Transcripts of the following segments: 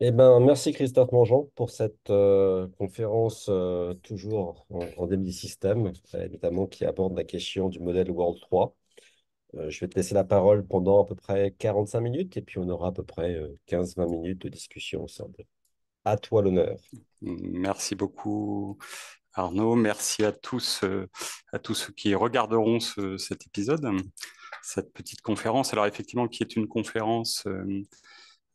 Eh ben, merci Christophe Mangeant pour cette conférence toujours en début du système, notamment qui aborde la question du modèle World 3. Je vais te laisser la parole pendant à peu près 45 minutes et puis on aura à peu près 15-20 minutes de discussion ensemble. À toi l'honneur. Merci beaucoup, Arnaud. Merci à tous ceux qui regarderont cet épisode, cette petite conférence. Alors effectivement, qui est une conférence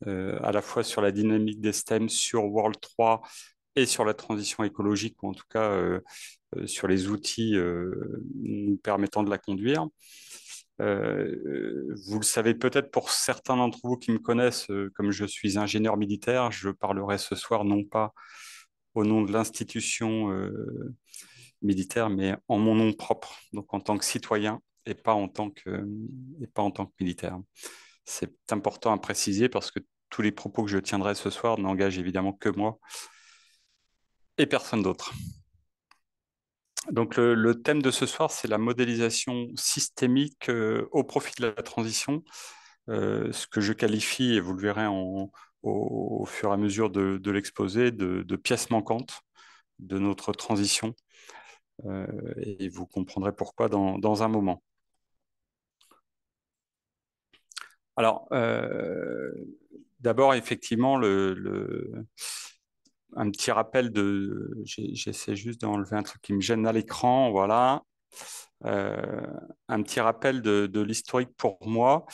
à la fois sur la dynamique des STEM, sur World 3 et sur la transition écologique, ou en tout cas sur les outils nous permettant de la conduire. Vous le savez peut-être pour certains d'entre vous qui me connaissent, comme je suis ingénieur militaire, je parlerai ce soir non pas au nom de l'institution militaire, mais en mon nom propre, donc en tant que citoyen et pas en tant que militaire. C'est important à préciser parce que tous les propos que je tiendrai ce soir n'engagent évidemment que moi et personne d'autre. Donc le thème de ce soir, c'est la modélisation systémique au profit de la transition, ce que je qualifie, et vous le verrez au fur et à mesure de l'exposé, de pièces manquantes de notre transition. Et vous comprendrez pourquoi dans un moment. Alors, d'abord, effectivement, un petit rappel j'essaie juste d'enlever un truc qui me gêne à l'écran, voilà. Euh, un petit rappel de l'historique pour moi.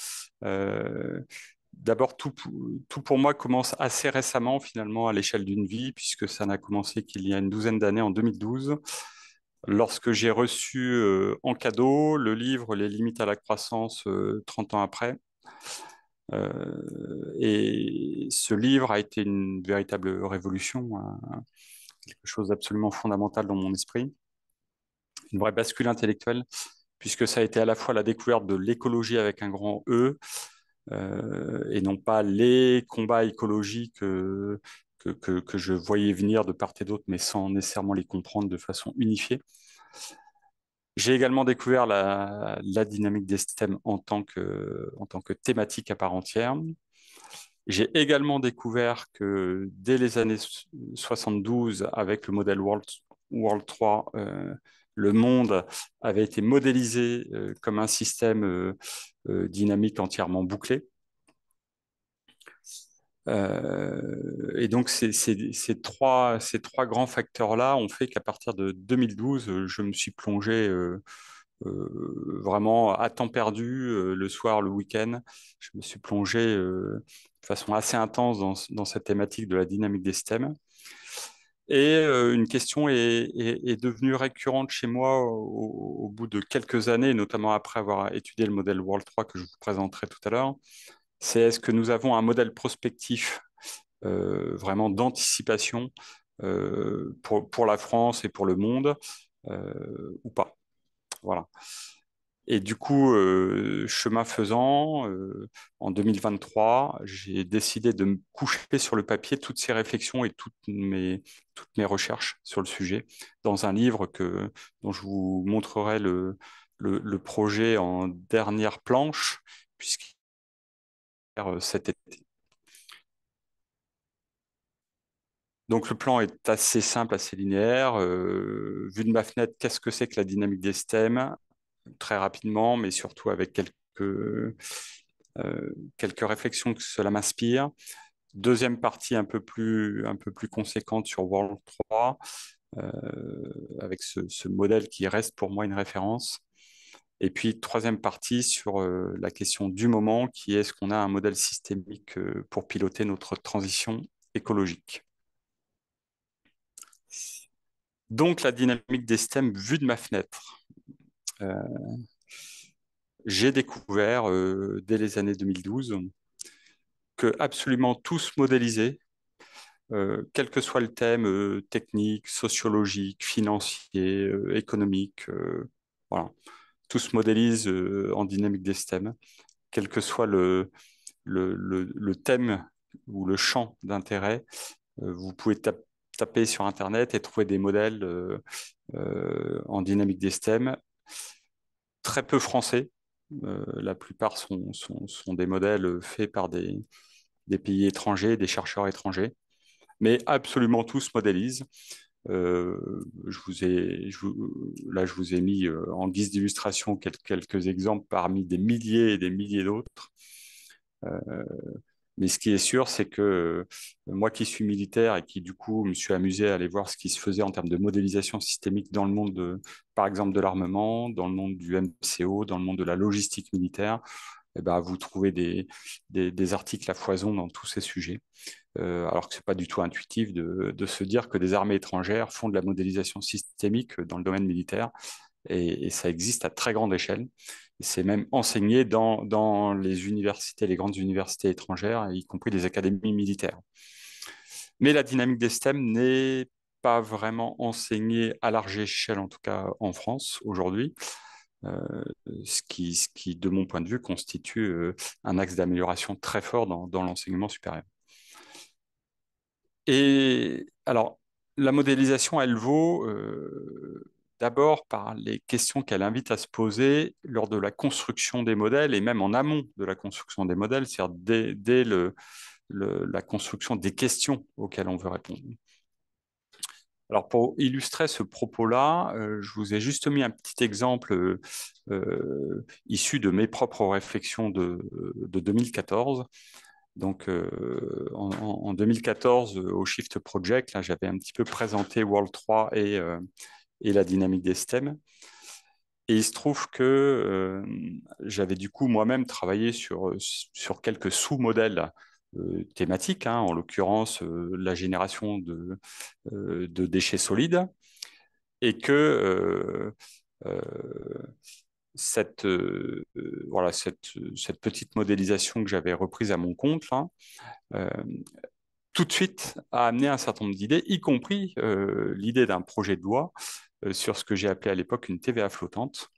Euh, D'abord, tout pour moi commence assez récemment, finalement, à l'échelle d'une vie, puisque ça n'a commencé qu'il y a une douzaine d'années, en 2012, lorsque j'ai reçu en cadeau le livre Les limites à la croissance 30 ans après. Et ce livre a été une véritable révolution, quelque chose d'absolument fondamental dans mon esprit, une vraie bascule intellectuelle, puisque ça a été à la fois la découverte de l'écologie avec un grand E, et non pas les combats écologiques que je voyais venir de part et d'autre, mais sans nécessairement les comprendre de façon unifiée. J'ai également découvert la dynamique des STEM en tant que thématique à part entière. J'ai également découvert que dès les années 72, avec le modèle World 3, le monde avait été modélisé comme un système dynamique entièrement bouclé. Et donc, ces trois grands facteurs-là ont fait qu'à partir de 2012, je me suis plongé vraiment à temps perdu, le soir, le week-end. Je me suis plongé de façon assez intense dans cette thématique de la dynamique des systèmes. Et une question est devenue récurrente chez moi au bout de quelques années, notamment après avoir étudié le modèle World 3 que je vous présenterai tout à l'heure. C'est est-ce que nous avons un modèle prospectif vraiment d'anticipation pour la France et pour le monde ou pas? Voilà. Et du coup, chemin faisant, en 2023, j'ai décidé de me coucher sur le papier toutes ces réflexions et toutes mes recherches sur le sujet dans un livre dont je vous montrerai le projet en dernière planche, puisqu'il cet été. Donc le plan est assez simple, assez linéaire. Vu de ma fenêtre, qu'est-ce que c'est que la dynamique des systèmes? Très rapidement, mais surtout avec quelques réflexions que cela m'inspire. Deuxième partie un peu plus conséquente sur World 3, euh, avec ce modèle qui reste pour moi une référence. Et puis troisième partie sur la question du moment, qui est est-ce qu'on a un modèle systémique pour piloter notre transition écologique. Donc la dynamique des systèmes vue de ma fenêtre. Euh, j'ai découvert dès les années 2012 que absolument tous modélisés, quel que soit le thème technique, sociologique, financier, économique, voilà. Tout se modélise en dynamique des systèmes, quel que soit le thème ou le champ d'intérêt. Vous pouvez taper sur Internet et trouver des modèles en dynamique des systèmes, très peu français. La plupart sont des modèles faits par des pays étrangers, des chercheurs étrangers, mais absolument tous modélisent. Là, je vous ai mis en guise d'illustration quelques exemples parmi des milliers et des milliers d'autres. Euh, mais ce qui est sûr, c'est que moi qui suis militaire et qui du coup me suis amusé à aller voir ce qui se faisait en termes de modélisation systémique dans le monde, par exemple, de l'armement, dans le monde du MCO, dans le monde de la logistique militaire, eh ben, vous trouvez des articles à foison dans tous ces sujets. Alors que ce n'est pas du tout intuitif de se dire que des armées étrangères font de la modélisation systémique dans le domaine militaire, et ça existe à très grande échelle. C'est même enseigné dans les universités, les grandes universités étrangères, y compris les académies militaires. Mais la dynamique des STEM n'est pas vraiment enseignée à large échelle, en tout cas en France aujourd'hui, euh, ce qui, de mon point de vue, constitue un axe d'amélioration très fort dans l'enseignement supérieur. Et alors, la modélisation, elle vaut d'abord par les questions qu'elle invite à se poser lors de la construction des modèles et même en amont de la construction des modèles, c'est-à-dire dès la construction des questions auxquelles on veut répondre. Alors, pour illustrer ce propos-là, je vous ai juste mis un petit exemple issu de mes propres réflexions de 2014. Donc, en 2014, au Shift Project, là, j'avais un petit peu présenté World 3 et la dynamique des STEM. Et il se trouve que j'avais du coup moi-même travaillé sur quelques sous-modèles thématiques, hein, en l'occurrence la génération de déchets solides, et que euh, voilà, cette petite modélisation que j'avais reprise à mon compte, là, euh, tout de suite a amené un certain nombre d'idées, y compris l'idée d'un projet de loi sur ce que j'ai appelé à l'époque une TVA flottante,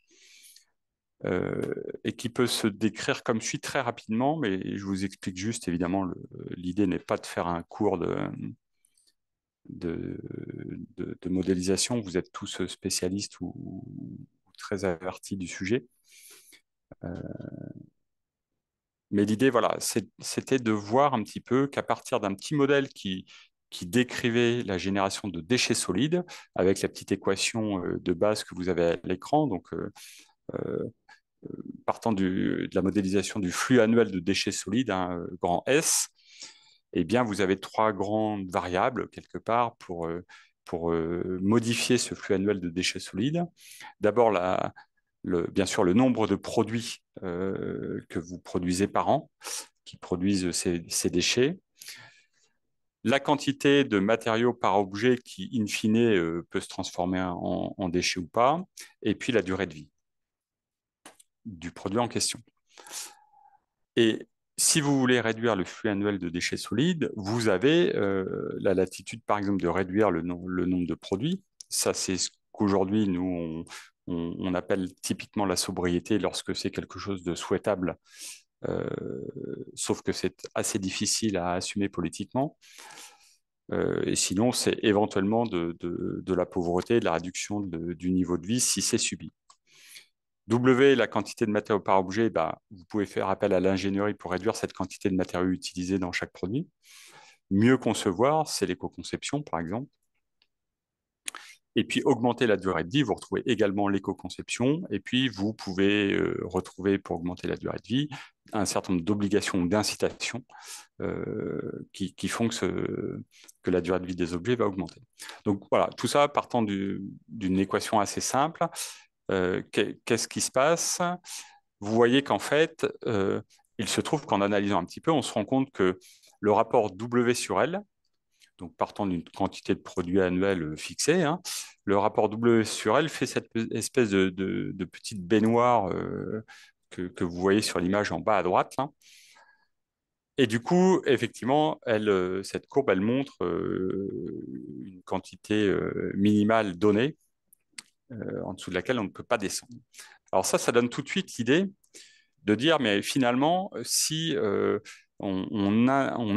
et qui peut se décrire comme suit très rapidement, mais je vous explique juste, évidemment, l'idée n'est pas de faire un cours de, de modélisation, vous êtes tous spécialistes ou très avertis du sujet. Mais l'idée, voilà, c'était de voir un petit peu qu'à partir d'un petit modèle qui décrivait la génération de déchets solides, avec la petite équation de base que vous avez à l'écran, donc euh, partant de la modélisation du flux annuel de déchets solides, hein, grand S, eh bien, vous avez trois grandes variables, quelque part, pour modifier ce flux annuel de déchets solides. D'abord, bien sûr, le nombre de produits que vous produisez par an, qui produisent ces déchets, la quantité de matériaux par objet qui, in fine, peut se transformer en déchets ou pas, et puis la durée de vie du produit en question. Et si vous voulez réduire le flux annuel de déchets solides, vous avez la latitude, par exemple, de réduire le nombre de produits. Ça, c'est ce qu'aujourd'hui, nous, on appelle typiquement la sobriété lorsque c'est quelque chose de souhaitable, euh, sauf que c'est assez difficile à assumer politiquement. Et sinon, c'est éventuellement de la pauvreté, de la réduction du niveau de vie si c'est subi. W, la quantité de matériaux par objet, bah, vous pouvez faire appel à l'ingénierie pour réduire cette quantité de matériaux utilisés dans chaque produit. Mieux concevoir, c'est l'éco-conception, par exemple. Et puis, augmenter la durée de vie, vous retrouvez également l'éco-conception. Et puis, vous pouvez retrouver, pour augmenter la durée de vie, un certain nombre d'obligations ou d'incitations qui font que la durée de vie des objets va augmenter. Donc, voilà, tout ça partant d'une équation assez simple. Qu'est-ce qui se passe? Vous voyez qu'en fait, il se trouve qu'en analysant un petit peu, on se rend compte que le rapport W sur L, donc partant d'une quantité de produits annuels fixée, hein, le rapport W sur L fait cette espèce de petite baignoire que vous voyez sur l'image en bas à droite, là. Et du coup, effectivement, cette courbe, elle montre une quantité minimale donnée, en dessous de laquelle on ne peut pas descendre. Alors ça donne tout de suite l'idée de dire, mais finalement, si on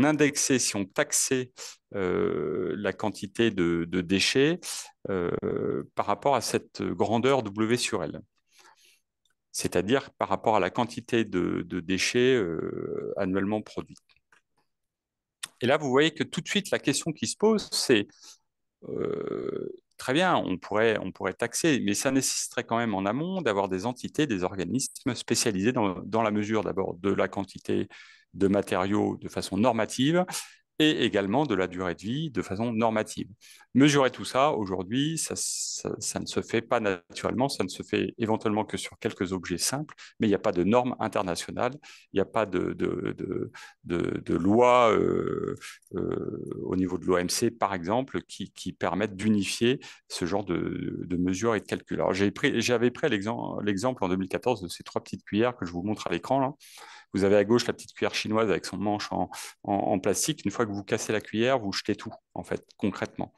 indexait, si on taxait la quantité de déchets par rapport à cette grandeur W sur L, c'est-à-dire par rapport à la quantité de déchets annuellement produits. Et là, vous voyez que tout de suite, la question qui se pose, c'est très bien, on pourrait taxer, mais ça nécessiterait quand même en amont d'avoir des entités, des organismes spécialisés dans la mesure d'abord de la quantité de matériaux de façon normative et également de la durée de vie de façon normative. Mesurer tout ça, aujourd'hui, ça ne se fait pas naturellement, ça ne se fait éventuellement que sur quelques objets simples, mais il n'y a pas de normes internationales, il n'y a pas de loi au niveau de l'OMC, par exemple, qui permettent d'unifier ce genre de mesures et de calculs. Alors, j'avais pris l'exemple en 2014 de ces trois petites cuillères que je vous montre à l'écran, là. Vous avez à gauche la petite cuillère chinoise avec son manche en plastique. Une fois que vous cassez la cuillère, vous jetez tout, en fait, concrètement.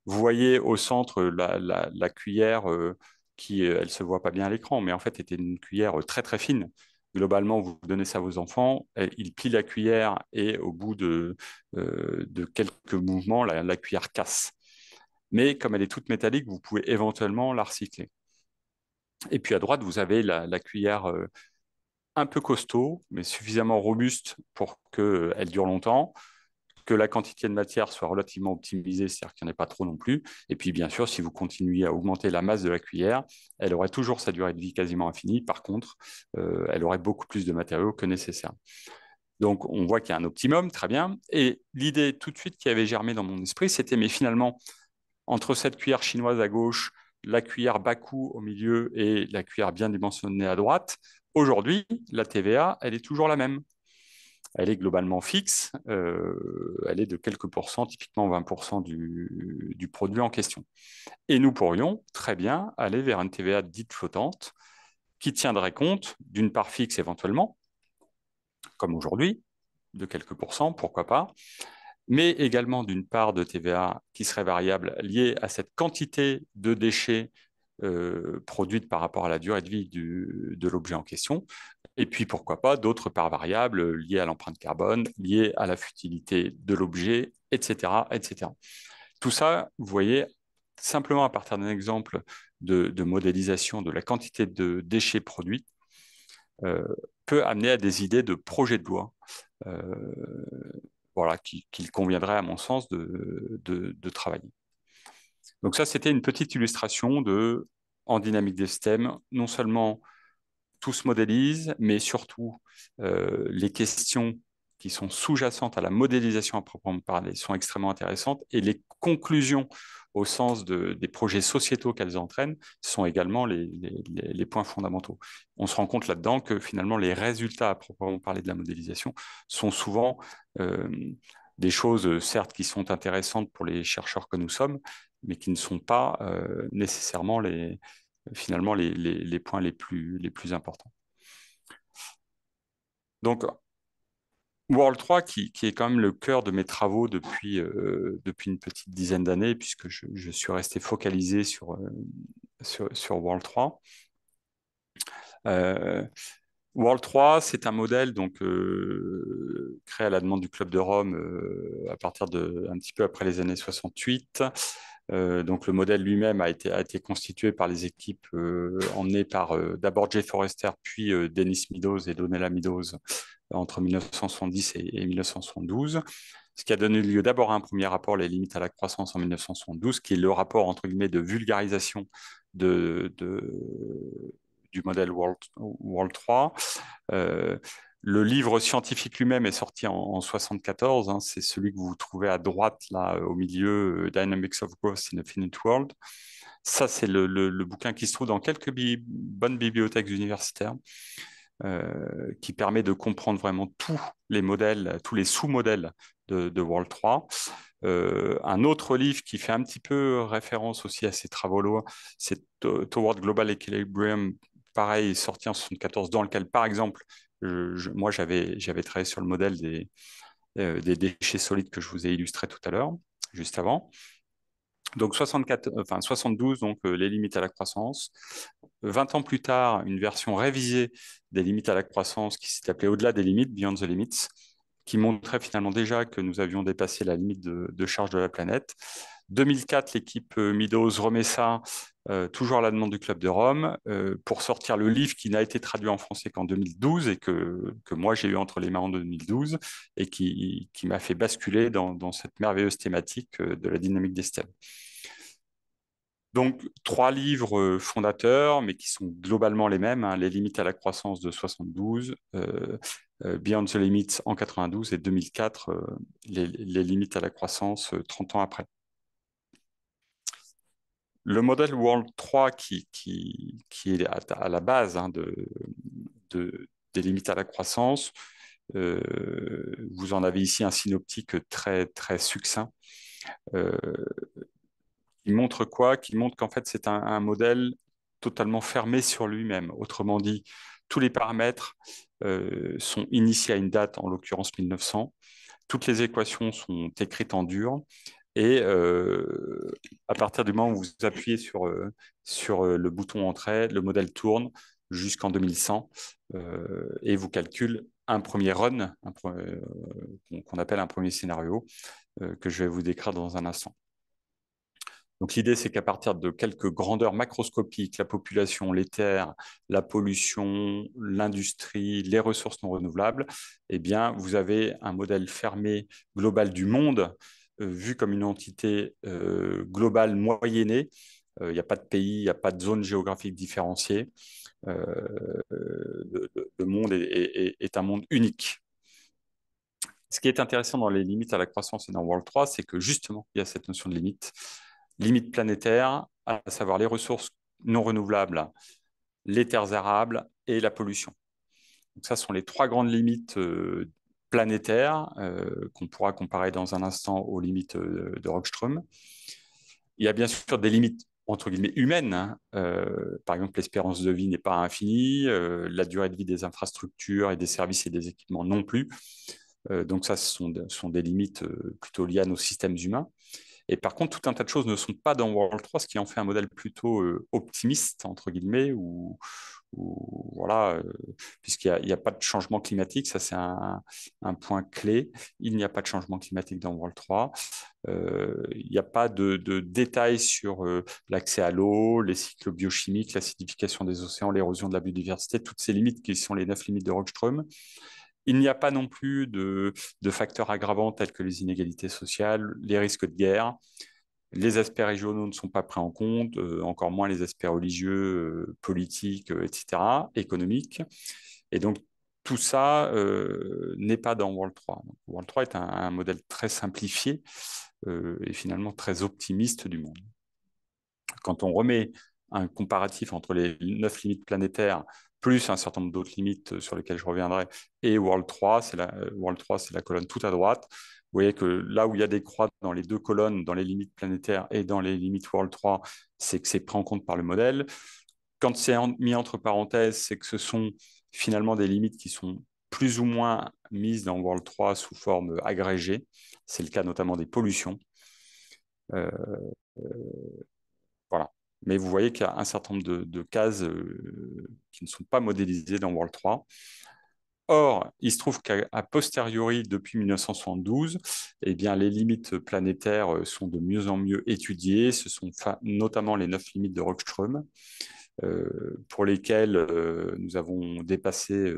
Vous voyez au centre la cuillère qui, elle ne se voit pas bien à l'écran, mais en fait, était une cuillère très, très fine. Globalement, vous donnez ça à vos enfants, ils plient la cuillère et au bout de quelques mouvements, la cuillère casse. Mais comme elle est toute métallique, vous pouvez éventuellement la recycler. Et puis à droite, vous avez la cuillère un peu costaud, mais suffisamment robuste pour qu'elle dure longtemps, que la quantité de matière soit relativement optimisée, c'est-à-dire qu'il n'y en ait pas trop non plus. Et puis, bien sûr, si vous continuez à augmenter la masse de la cuillère, elle aurait toujours sa durée de vie quasiment infinie. Par contre, elle aurait beaucoup plus de matériaux que nécessaire. Donc, on voit qu'il y a un optimum, très bien. Et l'idée tout de suite qui avait germé dans mon esprit, c'était, mais finalement, entre cette cuillère chinoise à gauche, la cuillère Baku au milieu et la cuillère bien dimensionnée à droite, aujourd'hui, la TVA, elle est toujours la même. Elle est globalement fixe, elle est de quelques pourcents, typiquement 20% du produit en question. Et nous pourrions très bien aller vers une TVA dite flottante qui tiendrait compte d'une part fixe éventuellement, comme aujourd'hui, de quelques pourcents, pourquoi pas, mais également d'une part de TVA qui serait variable liée à cette quantité de déchets produite par rapport à la durée de vie de l'objet en question. Et puis, pourquoi pas, d'autres parts variables liées à l'empreinte carbone, liées à la futilité de l'objet, etc., etc. Tout ça, vous voyez, simplement à partir d'un exemple de modélisation de la quantité de déchets produits, euh, peut amener à des idées de projets de loi euh, voilà, qu'il conviendrait, à mon sens, de travailler. Donc ça, c'était une petite illustration en dynamique des systèmes, non seulement tout se modélise, mais surtout les questions qui sont sous-jacentes à la modélisation à proprement parler sont extrêmement intéressantes et les conclusions au sens des projets sociétaux qu'elles entraînent sont également les points fondamentaux. On se rend compte là-dedans que finalement les résultats à proprement parler de la modélisation sont souvent euh, des choses, certes, qui sont intéressantes pour les chercheurs que nous sommes, mais qui ne sont pas nécessairement finalement les points les plus importants. Donc, World 3, qui est quand même le cœur de mes travaux depuis une petite dizaine d'années, puisque je suis resté focalisé sur World 3. Euh, World 3, c'est un modèle donc, créé à la demande du Club de Rome à partir un petit peu après les années 68. Donc le modèle lui-même a été constitué par les équipes emmenées par d'abord Jay Forrester, puis Dennis Meadows et Donella Meadows entre 1970 et 1972. Ce qui a donné lieu d'abord à un premier rapport, Les limites à la croissance en 1972, qui est le rapport entre guillemets de vulgarisation de, de, du modèle World 3. Euh, le livre scientifique lui-même est sorti en 74. Hein, c'est celui que vous trouvez à droite, là, au milieu, Dynamics of Growth in a Finite World. Ça, c'est le bouquin qui se trouve dans quelques bonnes bibliothèques universitaires, qui permet de comprendre vraiment tous les modèles, tous les sous-modèles de World 3. Un autre livre qui fait un petit peu référence aussi à ces travaux-là, c'est Toward Global Equilibrium, pareil, sorti en 74, dans lequel, par exemple, moi, j'avais travaillé sur le modèle des déchets solides que je vous ai illustré tout à l'heure, juste avant. Donc 72, donc les limites à la croissance. 20 ans plus tard, une version révisée des limites à la croissance qui s'est appelée Au-delà des limites, Beyond the Limits, qui montrait finalement déjà que nous avions dépassé la limite de charge de la planète. 2004, l'équipe Meadows remet ça, toujours à la demande du Club de Rome, pour sortir le livre qui n'a été traduit en français qu'en 2012 et que moi j'ai eu entre les mains en 2012 et qui m'a fait basculer dans cette merveilleuse thématique de la dynamique des systèmes. Donc, trois livres fondateurs, mais qui sont globalement les mêmes, hein, Les limites à la croissance de 72, Beyond the Limits en 92 et 2004, les limites à la croissance 30 ans après. Le modèle World 3 qui est à la base, hein, des limites à la croissance, vous en avez ici un synoptique très, très succinct. Euh, qui montre quoi? Qui montre qu'en fait, c'est un modèle totalement fermé sur lui-même. Autrement dit, tous les paramètres sont initiés à une date, en l'occurrence 1900. Toutes les équations sont écrites en dur. Et à partir du moment où vous appuyez sur le bouton Entrée, le modèle tourne jusqu'en 2100 et vous calcule un premier run, qu'on appelle un premier scénario, que je vais vous décrire dans un instant. Donc l'idée, c'est qu'à partir de quelques grandeurs macroscopiques, la population, les terres, la pollution, l'industrie, les ressources non renouvelables, eh bien, vous avez un modèle fermé global du monde, vu comme une entité globale moyennée. Il n'y a pas de pays, il n'y a pas de zone géographique différenciée. Le monde est un monde unique. Ce qui est intéressant dans les limites à la croissance et dans World 3, c'est que justement, il y a cette notion de limite. Limite planétaire, à savoir les ressources non renouvelables, les terres arables et la pollution. Donc ça sont les trois grandes limites planétaires qu'on pourra comparer dans un instant aux limites de Rockström. Il y a bien sûr des limites entre guillemets humaines, hein. Par exemple, l'espérance de vie n'est pas infinie, la durée de vie des infrastructures et des services et des équipements non plus. Donc ça, ce sont des limites plutôt liées à nos systèmes humains. Et par contre, tout un tas de choses ne sont pas dans World 3, ce qui en fait un modèle plutôt optimiste, entre guillemets, voilà, puisqu'il n'y a pas de changement climatique, ça c'est un point clé. Il n'y a pas de changement climatique dans World 3. Il n'y a pas de détails sur l'accès à l'eau, les cycles biochimiques, l'acidification des océans, l'érosion de la biodiversité, toutes ces limites qui sont les 9 limites de Rockström. Il n'y a pas non plus de facteurs aggravants tels que les inégalités sociales, les risques de guerre. Les aspects régionaux ne sont pas pris en compte, encore moins les aspects religieux, politiques, etc., économiques. Et donc, tout ça n'est pas dans World 3. Donc, World 3 est un modèle très simplifié et finalement très optimiste du monde. Quand on remet un comparatif entre les 9 limites planétaires plus un certain nombre d'autres limites sur lesquelles je reviendrai, et World 3, World 3, c'est la colonne tout à droite. Vous voyez que là où il y a des croix dans les deux colonnes, dans les limites planétaires et dans les limites World 3, c'est que c'est pris en compte par le modèle. Quand c'est mis entre parenthèses, c'est que ce sont finalement des limites qui sont plus ou moins mises dans World 3 sous forme agrégée. C'est le cas notamment des pollutions. Euh, Voilà. Mais vous voyez qu'il y a un certain nombre de cases qui ne sont pas modélisées dans World 3. Or, il se trouve qu'à posteriori, depuis 1972, eh bien, les limites planétaires sont de mieux en mieux étudiées. Ce sont notamment les 9 limites de Rockström, pour lesquelles nous avons dépassé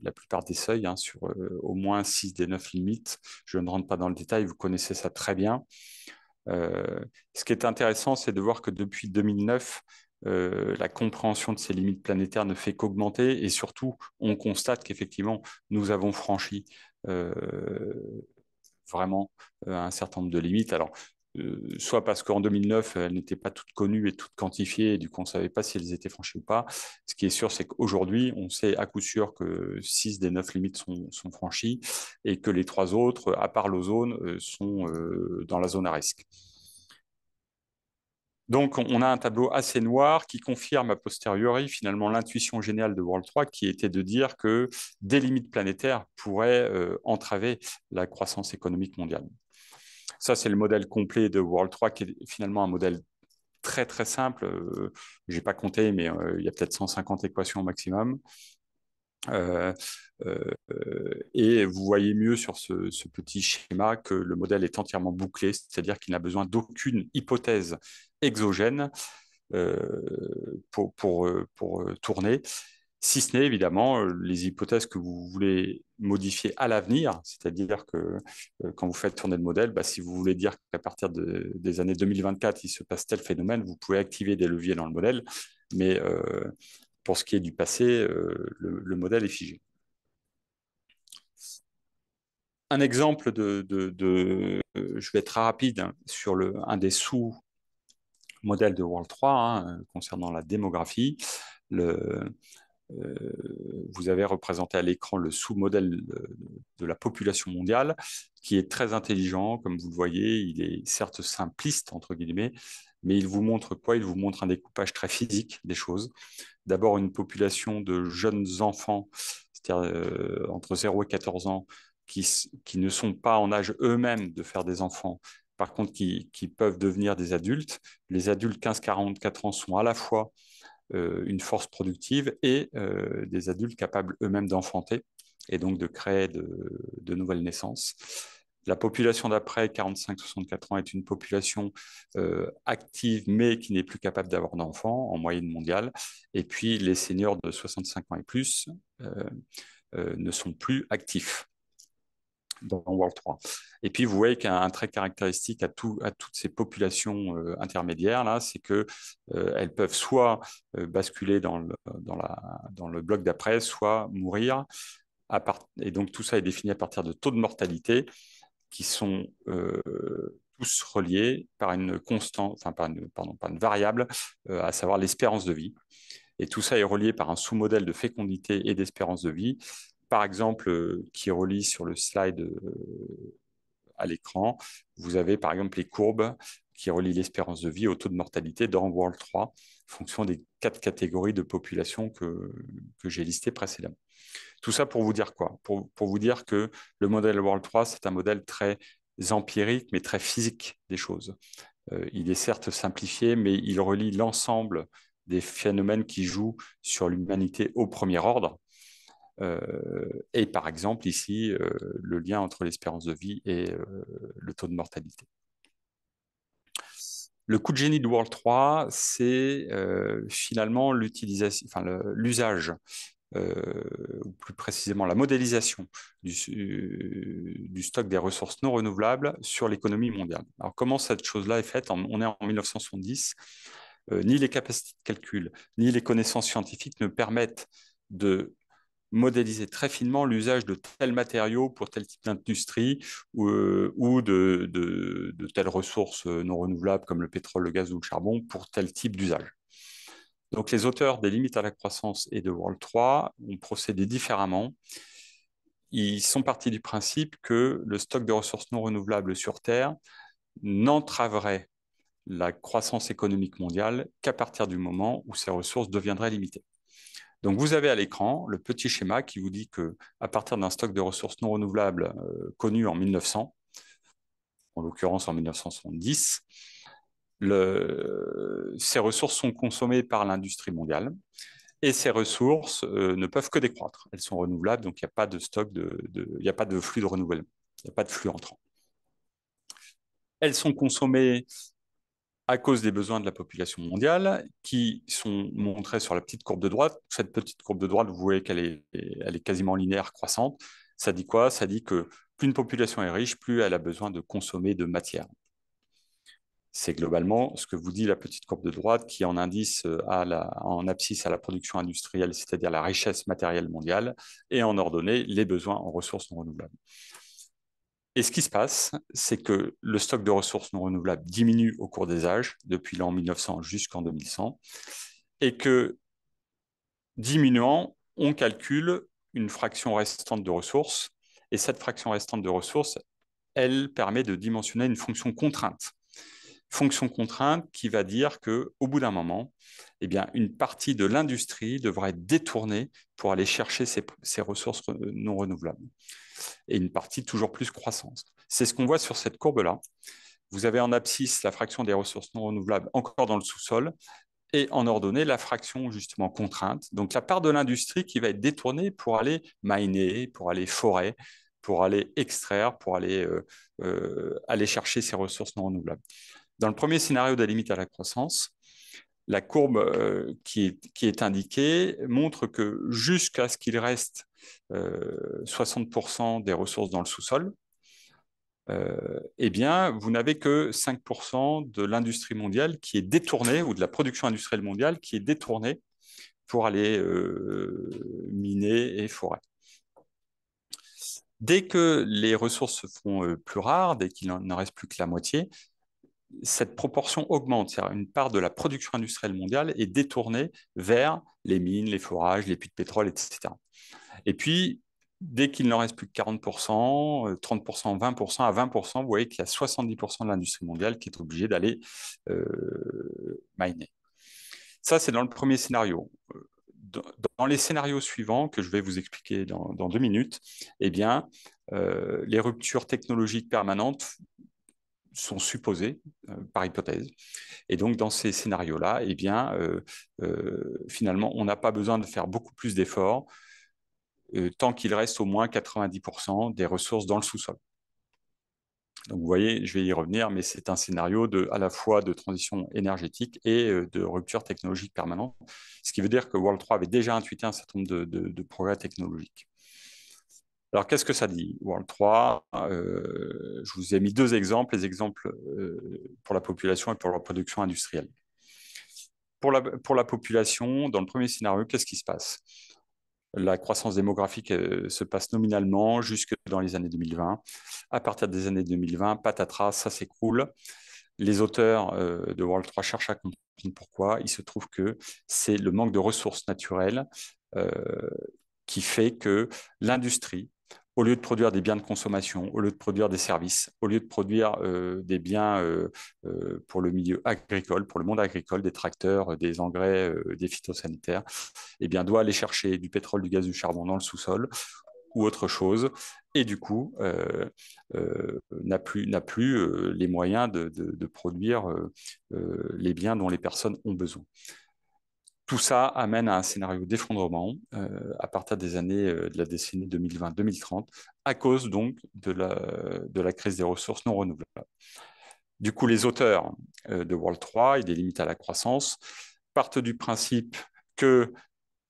la plupart des seuils, hein, sur au moins 6 des 9 limites. Je ne rentre pas dans le détail, vous connaissez ça très bien. Ce qui est intéressant, c'est de voir que depuis 2009, la compréhension de ces limites planétaires ne fait qu'augmenter et surtout, on constate qu'effectivement, nous avons franchi euh, vraiment un certain nombre de limites. Alors, soit parce qu'en 2009, elles n'étaient pas toutes connues et toutes quantifiées, et du coup, on ne savait pas si elles étaient franchies ou pas. Ce qui est sûr, c'est qu'aujourd'hui, on sait à coup sûr que 6 des 9 limites sont franchies et que les 3 autres, à part l'ozone, sont dans la zone à risque. Donc, on a un tableau assez noir qui confirme a posteriori finalement l'intuition géniale de World 3 qui était de dire que des limites planétaires pourraient entraver la croissance économique mondiale. Ça, c'est le modèle complet de World 3 qui est finalement un modèle très très simple. Je n'ai pas compté, mais il y a peut-être 150 équations au maximum. Euh, et vous voyez mieux sur ce petit schéma que le modèle est entièrement bouclé, c'est-à-dire qu'il n'a besoin d'aucune hypothèse exogène euh, pour tourner, si ce n'est évidemment les hypothèses que vous voulez modifier à l'avenir, c'est-à-dire que quand vous faites tourner le modèle, bah, si vous voulez dire qu'à partir des années 2024, il se passe tel phénomène, vous pouvez activer des leviers dans le modèle, mais pour ce qui est du passé, le modèle est figé. Un exemple je vais être très rapide hein, sur un des sous-modèles de World 3 hein, concernant la démographie. Le, Vous avez représenté à l'écran le sous-modèle de la population mondiale, qui est très intelligent, comme vous le voyez. Il est certes simpliste, entre guillemets, mais il vous montre quoi? Il vous montre un découpage très physique des choses. D'abord, une population de jeunes enfants, c'est-à-dire entre 0 et 14 ans, qui ne sont pas en âge eux-mêmes de faire des enfants, par contre qui peuvent devenir des adultes. Les adultes 15-44 ans sont à la fois une force productive et des adultes capables eux-mêmes d'enfanter et donc de créer de nouvelles naissances. La population d'après 45-64 ans est une population active mais qui n'est plus capable d'avoir d'enfants en moyenne mondiale. Et puis les seniors de 65 ans et plus ne sont plus actifs dans World 3. Et puis, vous voyez qu'un trait caractéristique à toutes ces populations intermédiaires, là, c'est qu'elles elles peuvent soit basculer dans le bloc d'après, soit mourir. Et donc, tout ça est défini à partir de taux de mortalité qui sont tous reliés par une constante, enfin, par une variable, à savoir l'espérance de vie. Et tout ça est relié par un sous-modèle de fécondité et d'espérance de vie, par exemple, qui relie sur le slide à l'écran. Vous avez par exemple les courbes qui relient l'espérance de vie au taux de mortalité dans World 3, en fonction des 4 catégories de population que j'ai listées précédemment. Tout ça pour vous dire quoi? Pour vous dire que le modèle World 3, c'est un modèle très empirique, mais très physique des choses. Il est certes simplifié, mais il relie l'ensemble des phénomènes qui jouent sur l'humanité au premier ordre. Et par exemple, ici, le lien entre l'espérance de vie et le taux de mortalité. Le coup de génie de World 3, c'est finalement l'usage, ou plus précisément la modélisation du stock des ressources non renouvelables sur l'économie mondiale. Alors comment cette chose-là est faite? On est en 1970, ni les capacités de calcul, ni les connaissances scientifiques ne permettent de modéliser très finement l'usage de tels matériaux pour tel type d'industrie ou de telles ressources non renouvelables comme le pétrole, le gaz ou le charbon pour tel type d'usage. Donc les auteurs des limites à la croissance et de World 3 ont procédé différemment. Ils sont partis du principe que le stock de ressources non renouvelables sur Terre n'entraverait la croissance économique mondiale qu'à partir du moment où ces ressources deviendraient limitées. Donc, vous avez à l'écran le petit schéma qui vous dit que à partir d'un stock de ressources non renouvelables connu en 1900, en l'occurrence en 1970, ces ressources sont consommées par l'industrie mondiale et ces ressources ne peuvent que décroître. Elles sont renouvelables, donc il n'y a pas de stock, il n'y a pas de flux de renouvellement, il n'y a pas de flux entrant. Elles sont consommées à cause des besoins de la population mondiale, qui sont montrés sur la petite courbe de droite. Cette petite courbe de droite, vous voyez elle est quasiment linéaire, croissante. Ça dit quoi? Ça dit que plus une population est riche, plus elle a besoin de consommer de matière. C'est globalement ce que vous dit la petite courbe de droite qui en indice en abscisse à la production industrielle, c'est-à-dire la richesse matérielle mondiale, et en ordonnée les besoins en ressources non renouvelables. Et ce qui se passe, c'est que le stock de ressources non renouvelables diminue au cours des âges, depuis l'an 1900 jusqu'en 2100, et que diminuant, on calcule une fraction restante de ressources, et cette fraction restante de ressources, elle permet de dimensionner une fonction contrainte. Fonction contrainte qui va dire qu'au bout d'un moment, eh bien, une partie de l'industrie devra être détournée pour aller chercher ces ressources non renouvelables et une partie toujours plus croissante. C'est ce qu'on voit sur cette courbe-là. Vous avez en abscisse la fraction des ressources non renouvelables encore dans le sous-sol et en ordonnée la fraction justement contrainte. Donc la part de l'industrie qui va être détournée pour aller miner, pour aller forer, pour aller extraire, pour aller chercher ces ressources non renouvelables. Dans le premier scénario de la limite à la croissance, la courbe qui est indiquée montre que jusqu'à ce qu'il reste 60% des ressources dans le sous-sol, eh bien, vous n'avez que 5% de l'industrie mondiale qui est détournée, ou de la production industrielle mondiale qui est détournée pour aller miner et forer. Dès que les ressources se font plus rares, dès qu'il n'en reste plus que la moitié, cette proportion augmente. C'est-à-dire une part de la production industrielle mondiale est détournée vers les mines, les forages, les puits de pétrole, etc. Et puis, dès qu'il n'en reste plus que 40%, 30%, 20%, à 20%, vous voyez qu'il y a 70% de l'industrie mondiale qui est obligée d'aller miner. Ça, c'est dans le premier scénario. Dans les scénarios suivants, que je vais vous expliquer dans 2 minutes, eh bien, les ruptures technologiques permanentes sont supposées par hypothèse. Et donc, dans ces scénarios-là, eh bien, finalement, on n'a pas besoin de faire beaucoup plus d'efforts tant qu'il reste au moins 90% des ressources dans le sous-sol. Donc, vous voyez, je vais y revenir, mais c'est un scénario à la fois de transition énergétique et de rupture technologique permanente, ce qui veut dire que World 3 avait déjà intuité un certain nombre de progrès technologiques. Alors, qu'est-ce que ça dit, World 3 Je vous ai mis 2 exemples, les exemples pour la population et pour la production industrielle. Pour la population, dans le premier scénario, qu'est-ce qui se passe? La croissance démographique se passe nominalement jusque dans les années 2020. À partir des années 2020, patatras, ça s'écroule. Les auteurs de World 3 cherchent à comprendre pourquoi. Il se trouve que c'est le manque de ressources naturelles euh, qui fait que l'industrie, au lieu de produire des biens de consommation, au lieu de produire des services, au lieu de produire des biens pour le milieu agricole, pour le monde agricole, des tracteurs, des engrais, des phytosanitaires, eh bien, doit aller chercher du pétrole, du gaz, du charbon dans le sous-sol ou autre chose, et du coup n'a plus les moyens de produire les biens dont les personnes ont besoin. Tout ça amène à un scénario d'effondrement à partir des années de la décennie 2020-2030, à cause donc de la crise des ressources non renouvelables. Du coup, les auteurs de World 3 et des limites à la croissance partent du principe que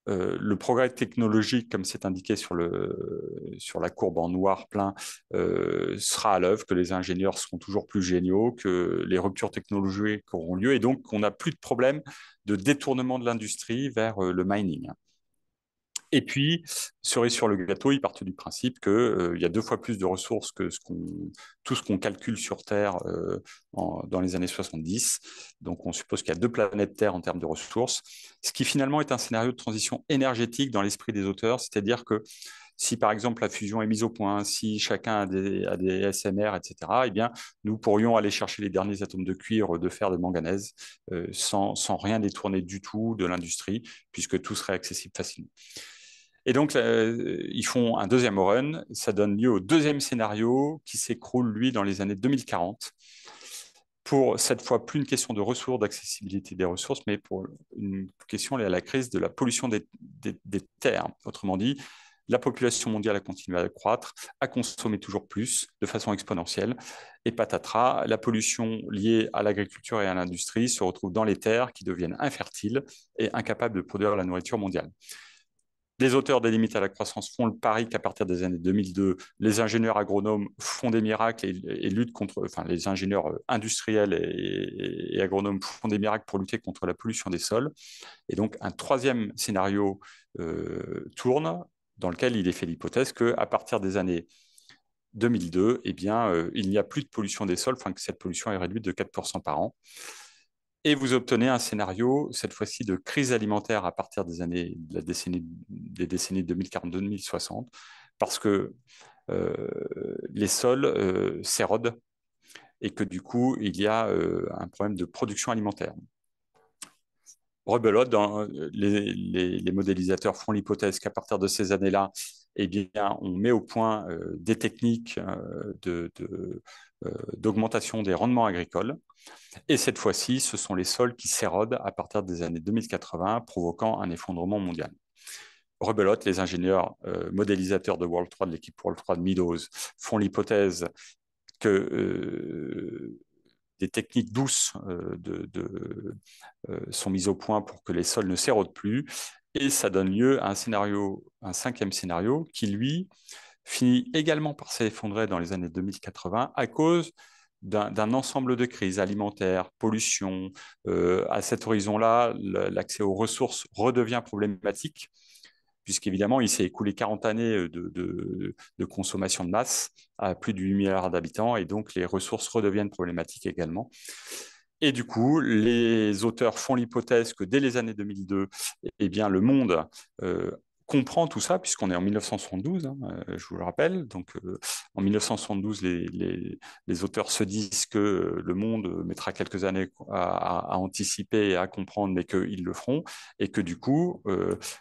le progrès technologique, comme c'est indiqué sur la courbe en noir plein, sera à l'œuvre, que les ingénieurs seront toujours plus géniaux, que les ruptures technologiques auront lieu, et donc qu'on n'a plus de problème de détournement de l'industrie vers le mining. Et puis, cerise sur le gâteau, ils partent du principe qu'il y a 2 fois plus de ressources que tout ce qu'on calcule sur Terre dans les années 70. Donc, on suppose qu'il y a 2 planètes Terre en termes de ressources, ce qui finalement est un scénario de transition énergétique dans l'esprit des auteurs, c'est-à-dire que si par exemple la fusion est mise au point, si chacun a des SMR, etc., eh bien, nous pourrions aller chercher les derniers atomes de cuivre, de fer, de manganèse, sans rien détourner du tout de l'industrie, puisque tout serait accessible facilement. Et donc, ils font un deuxième run. Ça donne lieu au deuxième scénario qui s'écroule, lui, dans les années 2040. Pour cette fois, plus une question de ressources, d'accessibilité des ressources, mais pour une question liée à la crise de la pollution des terres. Autrement dit, la population mondiale a continué à croître, à consommer toujours plus, de façon exponentielle. Et patatras, la pollution liée à l'agriculture et à l'industrie se retrouve dans les terres qui deviennent infertiles et incapables de produire la nourriture mondiale. Les auteurs des limites à la croissance font le pari qu'à partir des années 2002, les ingénieurs agronomes font des miracles et luttent contre, enfin, les ingénieurs industriels et agronomes font des miracles pour lutter contre la pollution des sols. Et donc, un troisième scénario tourne, dans lequel il est fait l'hypothèse qu'à partir des années 2002, eh bien, il n'y a plus de pollution des sols, enfin que cette pollution est réduite de 4% par an. Et vous obtenez un scénario, cette fois-ci, de crise alimentaire à partir des décennies 2040-2060, parce que les sols s'érodent et que du coup, il y a un problème de production alimentaire. Rebelote, les modélisateurs font l'hypothèse qu'à partir de ces années-là, eh bien, on met au point des techniques d'augmentation des rendements agricoles. Et cette fois-ci, ce sont les sols qui s'érodent à partir des années 2080, provoquant un effondrement mondial. Rebelote, les ingénieurs modélisateurs de World 3, de l'équipe World 3 de Meadows, font l'hypothèse que des techniques douces sont mises au point pour que les sols ne s'érodent plus. Et ça donne lieu à un scénario, un cinquième scénario, qui, lui, finit également par s'effondrer dans les années 2080 à cause d'un ensemble de crises alimentaires, pollution. À cet horizon-là, l'accès aux ressources redevient problématique, puisqu'évidemment, il s'est écoulé 40 années de consommation de masse à plus de 8 milliards d'habitants, et donc les ressources redeviennent problématiques également. Et du coup, les auteurs font l'hypothèse que dès les années 2002, eh bien, le monde comprend tout ça, puisqu'on est en 1972, hein, je vous le rappelle. Donc, en 1972, les auteurs se disent que le monde mettra quelques années à anticiper et à comprendre, mais qu'ils le feront, et que du coup,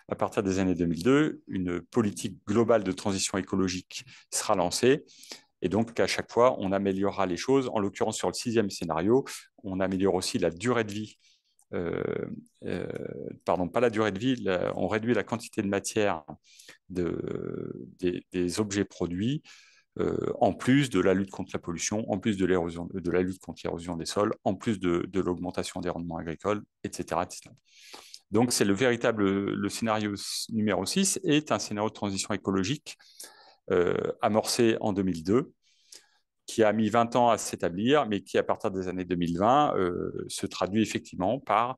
à partir des années 2002, une politique globale de transition écologique sera lancée. Et donc, à chaque fois, on améliorera les choses. En l'occurrence, sur le sixième scénario, on améliore aussi la durée de vie. Euh, euh, Pardon, pas la durée de vie, on réduit la quantité de matière des objets produits, en plus de la lutte contre la pollution, en plus de l'érosion, de la lutte contre l'érosion des sols, en plus de l'augmentation des rendements agricoles, etc., etc. Donc, c'est le scénario numéro 6 est un scénario de transition écologique amorcé en 2002, qui a mis 20 ans à s'établir, mais qui, à partir des années 2020, se traduit effectivement par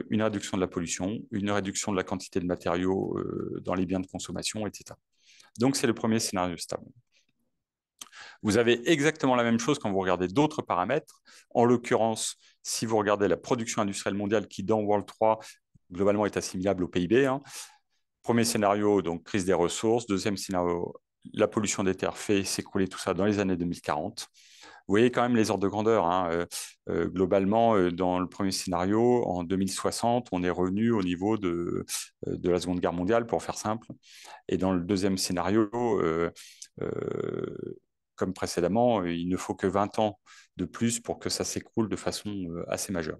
une réduction de la pollution, une réduction de la quantité de matériaux dans les biens de consommation, etc. Donc, c'est le premier scénario stable. Vous avez exactement la même chose quand vous regardez d'autres paramètres. En l'occurrence, si vous regardez la production industrielle mondiale qui, dans World 3, globalement est assimilable au PIB, hein. Premier scénario, donc crise des ressources. Deuxième scénario, la pollution des terres fait s'écrouler tout ça dans les années 2040. Vous voyez quand même les ordres de grandeur, hein. Globalement, dans le premier scénario, en 2060, on est revenu au niveau de la Seconde Guerre mondiale, pour faire simple. Et dans le deuxième scénario, comme précédemment, il ne faut que 20 ans de plus pour que ça s'écroule de façon assez majeure.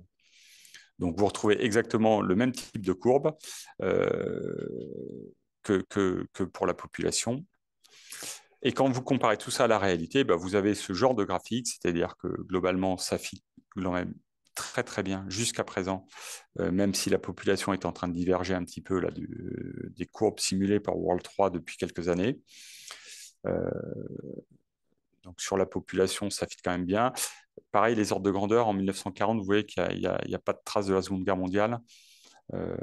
Donc, vous retrouvez exactement le même type de courbe que pour la population. Et quand vous comparez tout ça à la réalité, bah, vous avez ce genre de graphique, c'est-à-dire que globalement, ça fit quand même très très bien jusqu'à présent, même si la population est en train de diverger un petit peu là, des courbes simulées par World 3 depuis quelques années. Euh, donc sur la population, ça fit quand même bien. Pareil, les ordres de grandeur, en 1940, vous voyez qu'il n'y a pas de trace de la Seconde Guerre mondiale. Euh,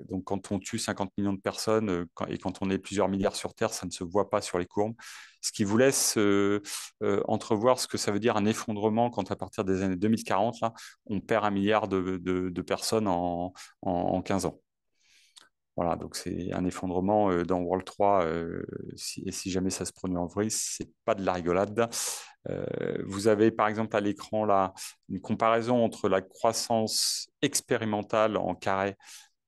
donc quand on tue 50 millions de personnes et quand on est plusieurs milliards sur Terre, ça ne se voit pas sur les courbes. Ce qui vous laisse entrevoir ce que ça veut dire un effondrement quand à partir des années 2040, là, on perd 1 milliard de personnes en 15 ans. Voilà, donc c'est un effondrement dans World 3. Si jamais ça se produit en vrai, c'est pas de la rigolade. Vous avez par exemple à l'écran là une comparaison entre la croissance expérimentale en carré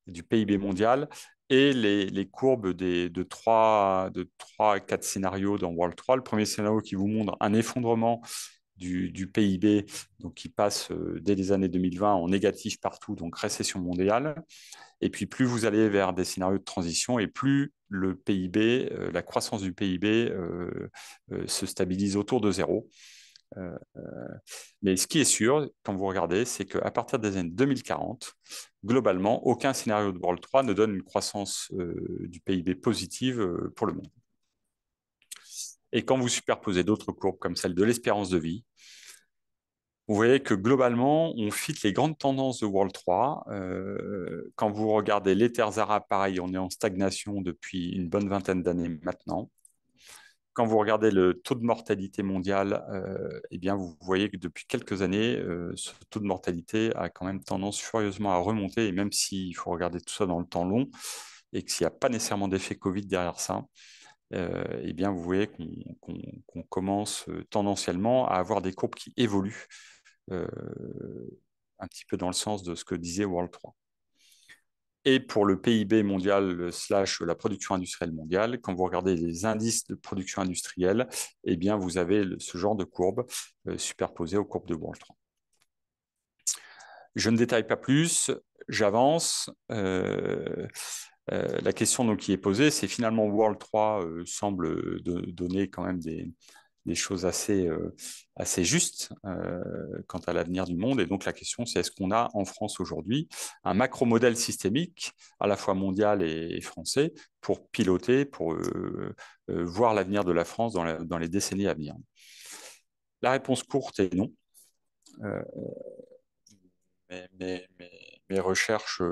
du PIB mondial et les courbes de 3 à 4 scénarios dans World 3. Le premier scénario qui vous montre un effondrement du PIB, donc qui passe dès les années 2020 en négatif partout, donc récession mondiale. Et puis plus vous allez vers des scénarios de transition et plus le PIB, la croissance du PIB se stabilise autour de zéro. Euh, mais ce qui est sûr, quand vous regardez, c'est qu'à partir des années 2040, globalement, aucun scénario de World 3 ne donne une croissance du PIB positive pour le monde. Et quand vous superposez d'autres courbes comme celle de l'espérance de vie, vous voyez que globalement, on fit les grandes tendances de World 3. Quand vous regardez les terres arabes, pareil, on est en stagnation depuis une bonne vingtaine d'années maintenant. Quand vous regardez le taux de mortalité mondial, eh bien, vous voyez que depuis quelques années, ce taux de mortalité a quand même tendance furieusement à remonter. Et même s'il faut regarder tout ça dans le temps long et que s'il n'y a pas nécessairement d'effet Covid derrière ça, eh bien, vous voyez qu'on commence tendanciellement à avoir des courbes qui évoluent un petit peu dans le sens de ce que disait World 3. Et pour le PIB mondial slash la production industrielle mondiale, quand vous regardez les indices de production industrielle, eh bien, vous avez ce genre de courbe superposée aux courbes de World 3. Je ne détaille pas plus, j'avance. La question donc, qui est posée, c'est finalement World 3 semble donner quand même des choses assez justes quant à l'avenir du monde. Et donc la question, c'est est-ce qu'on a en France aujourd'hui un macro-modèle systémique, à la fois mondial et français, pour piloter, pour voir l'avenir de la France dans les décennies à venir? La réponse courte est non. Euh, mes recherches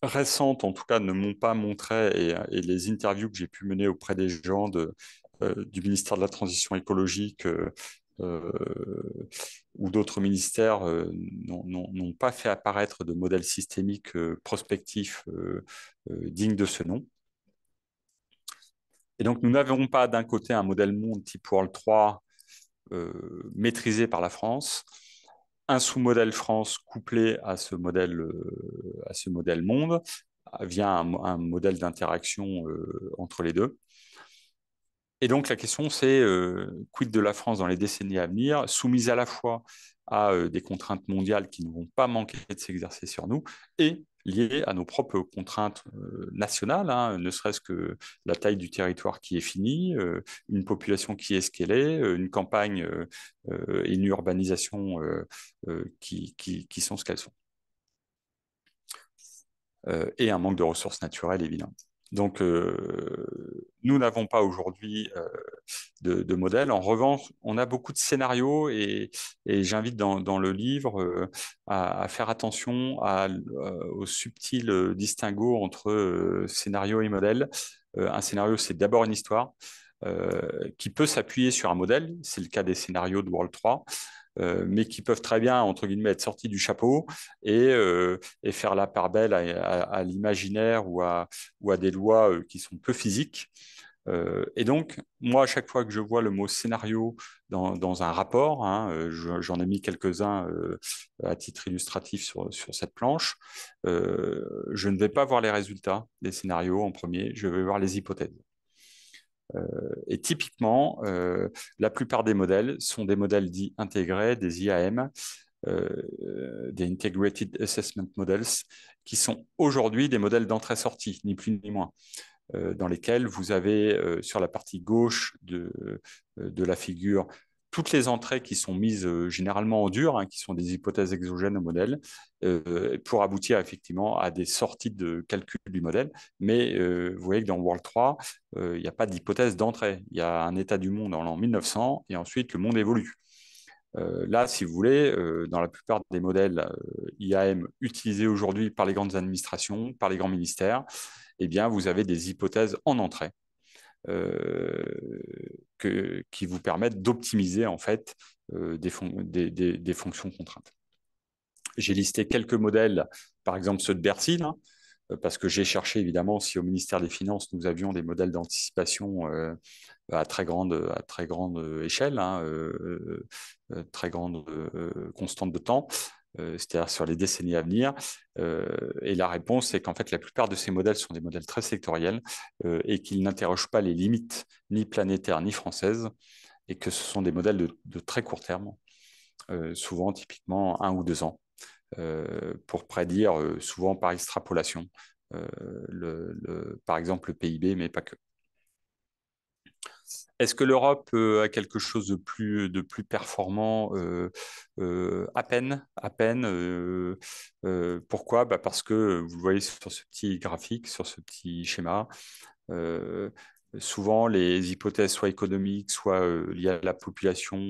récentes, en tout cas, ne m'ont pas montré, et les interviews que j'ai pu mener auprès des gens du ministère de la Transition écologique euh, ou d'autres ministères n'ont pas fait apparaître de modèle systémique prospectif digne de ce nom. Et donc, nous n'avons pas d'un côté un modèle monde type World 3 maîtrisé par la France, un sous-modèle France couplé à ce modèle monde via un modèle d'interaction entre les deux. Et donc la question c'est quid de la France dans les décennies à venir, soumise à la fois à des contraintes mondiales qui ne vont pas manquer de s'exercer sur nous et liées à nos propres contraintes nationales, hein, ne serait-ce que la taille du territoire qui est finie, une population qui est ce qu'elle est, une campagne et une urbanisation qui sont ce qu'elles sont. Et un manque de ressources naturelles, évidemment. Donc, nous n'avons pas aujourd'hui de modèle. En revanche, on a beaucoup de scénarios et j'invite dans le livre à faire attention au subtil distinguo entre scénario et modèle. Un scénario, c'est d'abord une histoire qui peut s'appuyer sur un modèle. C'est le cas des scénarios de World 3. Mais qui peuvent très bien, entre guillemets, être sortis du chapeau et faire la part belle à l'imaginaire ou à des lois qui sont peu physiques. Et donc, moi, à chaque fois que je vois le mot scénario dans un rapport, hein, j'en ai mis quelques-uns à titre illustratif sur cette planche, je ne vais pas voir les résultats des scénarios en premier, je vais voir les hypothèses. Et typiquement, la plupart des modèles sont des modèles dits intégrés, des IAM, des Integrated Assessment Models, qui sont aujourd'hui des modèles d'entrée-sortie, ni plus ni moins, dans lesquels vous avez sur la partie gauche de la figure toutes les entrées qui sont mises généralement en dur, hein, qui sont des hypothèses exogènes au modèle, pour aboutir effectivement à des sorties de calcul du modèle. Mais vous voyez que dans World 3, il n'y a pas d'hypothèse d'entrée. Il y a un état du monde en l'an 1900 et ensuite le monde évolue. Là, si vous voulez, dans la plupart des modèles IAM utilisés aujourd'hui par les grandes administrations, par les grands ministères, eh bien, vous avez des hypothèses en entrée qui vous permettent d'optimiser en fait des fonctions contraintes. J'ai listé quelques modèles, par exemple ceux de Bercy, là, parce que j'ai cherché évidemment si au ministère des Finances nous avions des modèles d'anticipation à très grande échelle, hein, très grande constante de temps, c'est-à-dire sur les décennies à venir. Et la réponse, c'est qu'en fait, la plupart de ces modèles sont des modèles très sectoriels et qu'ils n'interrogent pas les limites ni planétaires ni françaises et que ce sont des modèles de très court terme, souvent typiquement 1 ou 2 ans, pour prédire, souvent par extrapolation, par exemple le PIB, mais pas que. Est-ce que l'Europe a quelque chose de plus performant? À peine, à peine. Pourquoi? Bah parce que vous le voyez sur ce petit graphique, sur ce petit schéma, euh, souvent les hypothèses soit économiques, soit liées à la population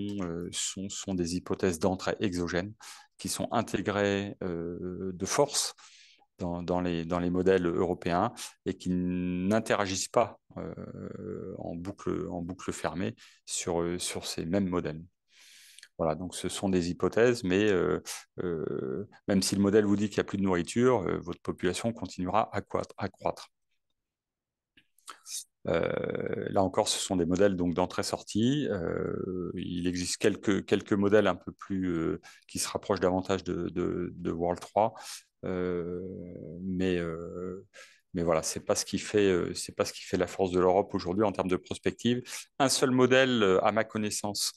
sont des hypothèses d'entrée exogènes qui sont intégrées de force dans les modèles européens et qui n'interagissent pas en boucle fermée sur ces mêmes modèles. Voilà, donc ce sont des hypothèses, mais même si le modèle vous dit qu'il n'y a plus de nourriture, votre population continuera à croître. Là encore, ce sont des modèles donc d'entrée-sortie. Il existe quelques modèles un peu plus qui se rapprochent davantage de World 3, Euh, mais, euh, mais voilà, c'est pas ce qui fait la force de l'Europe aujourd'hui en termes de prospective. Un seul modèle, à ma connaissance,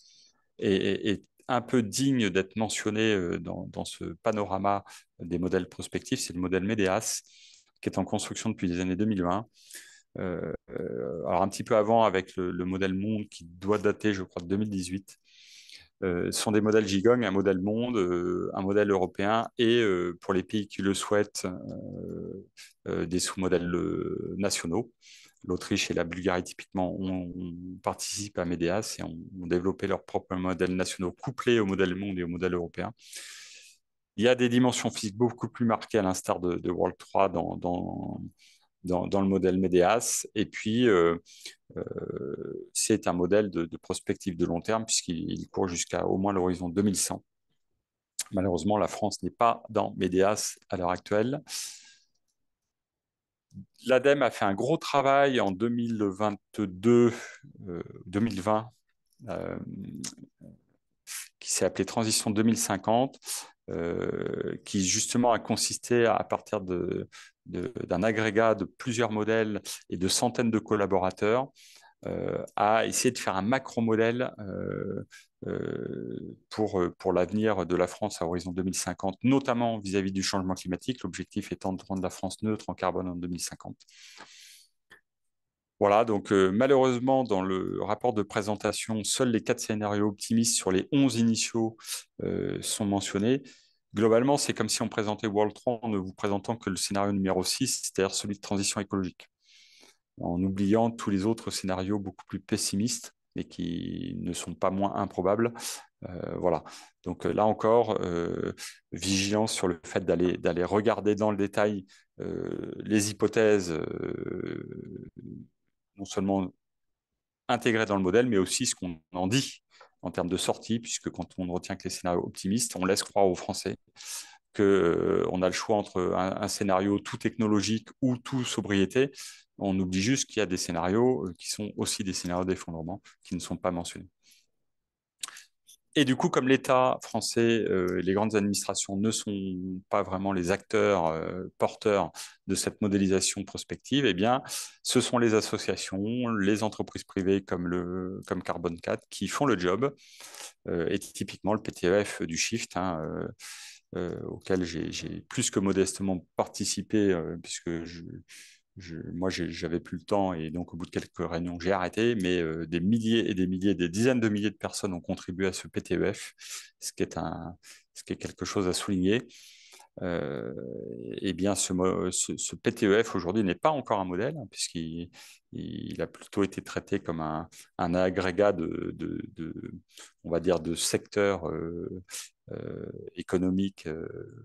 est un peu digne d'être mentionné dans ce panorama des modèles prospectifs, c'est le modèle MEDEAS, qui est en construction depuis les années 2020. Alors un petit peu avant avec le modèle Monde qui doit dater, je crois, de 2018. Ce sont des modèles Gigong, un modèle monde, un modèle européen et pour les pays qui le souhaitent, des sous-modèles nationaux. L'Autriche et la Bulgarie, typiquement, participent à MEDEAS et ont développé leurs propres modèles nationaux couplés au modèle monde et au modèle européen. Il y a des dimensions physiques beaucoup plus marquées, à l'instar de World 3 dans le modèle MEDEAS. Et puis, c'est un modèle de prospective de long terme, puisqu'il court jusqu'à au moins l'horizon 2100. Malheureusement, la France n'est pas dans MEDEAS à l'heure actuelle. L'ADEME a fait un gros travail en 2022, 2020, euh, qui s'est appelé Transition 2050, qui justement a consisté à partir d'un agrégat de plusieurs modèles et de centaines de collaborateurs, à essayer de faire un macro-modèle pour l'avenir de la France à horizon 2050, notamment vis-à-vis du changement climatique, l'objectif étant de rendre la France neutre en carbone en 2050. Voilà, donc malheureusement, dans le rapport de présentation, seuls les 4 scénarios optimistes sur les 11 initiaux sont mentionnés. Globalement, c'est comme si on présentait World 3 en ne vous présentant que le scénario numéro 6, c'est-à-dire celui de transition écologique, en oubliant tous les autres scénarios beaucoup plus pessimistes, mais qui ne sont pas moins improbables. Voilà. Donc là encore, vigilance sur le fait d'aller regarder dans le détail les hypothèses, non seulement intégrées dans le modèle, mais aussi ce qu'on en dit en termes de sortie, puisque quand on ne retient que les scénarios optimistes, on laisse croire aux Français qu'on a le choix entre un scénario tout technologique ou tout sobriété. On oublie juste qu'il y a des scénarios qui sont aussi des scénarios d'effondrement qui ne sont pas mentionnés. Et du coup, comme l'État français et les grandes administrations ne sont pas vraiment les acteurs porteurs de cette modélisation prospective, eh bien, ce sont les associations, les entreprises privées comme Carbone 4 qui font le job. Et typiquement, le PTEF du Shift, hein, auquel j'ai plus que modestement participé, puisque moi, j'avais plus le temps et donc au bout de quelques réunions, j'ai arrêté. Mais des milliers et des milliers, des dizaines de milliers de personnes ont contribué à ce PTEF, ce qui est ce qui est quelque chose à souligner. Eh bien, ce PTEF aujourd'hui n'est pas encore un modèle, hein, puisqu'il a plutôt été traité comme un agrégat on va dire, de secteurs économiques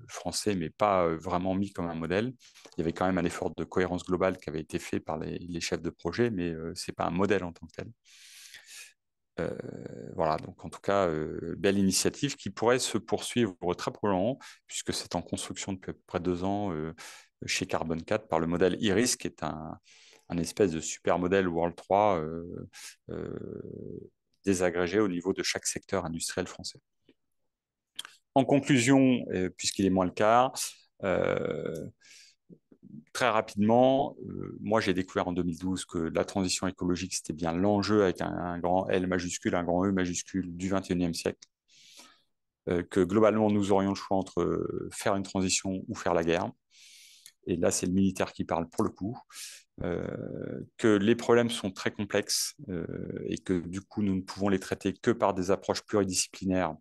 français, mais pas vraiment mis comme un modèle. Il y avait quand même un effort de cohérence globale qui avait été fait par les chefs de projet, mais ce n'est pas un modèle en tant que tel. Euh, voilà, donc en tout cas, belle initiative qui pourrait se poursuivre très probablement, puisque c'est en construction depuis à peu près 2 ans chez Carbone 4 par le modèle Iris, qui est un espèce de super modèle World 3 désagrégé au niveau de chaque secteur industriel français. En conclusion, puisqu'il est moins le cas, euh, très rapidement, moi j'ai découvert en 2012 que la transition écologique, c'était bien l'enjeu avec un grand L majuscule, un grand E majuscule du 21e siècle. Que globalement, nous aurions le choix entre faire une transition ou faire la guerre. Et là, c'est le militaire qui parle pour le coup. Que les problèmes sont très complexes et que du coup, nous ne pouvons les traiter que par des approches pluridisciplinaires,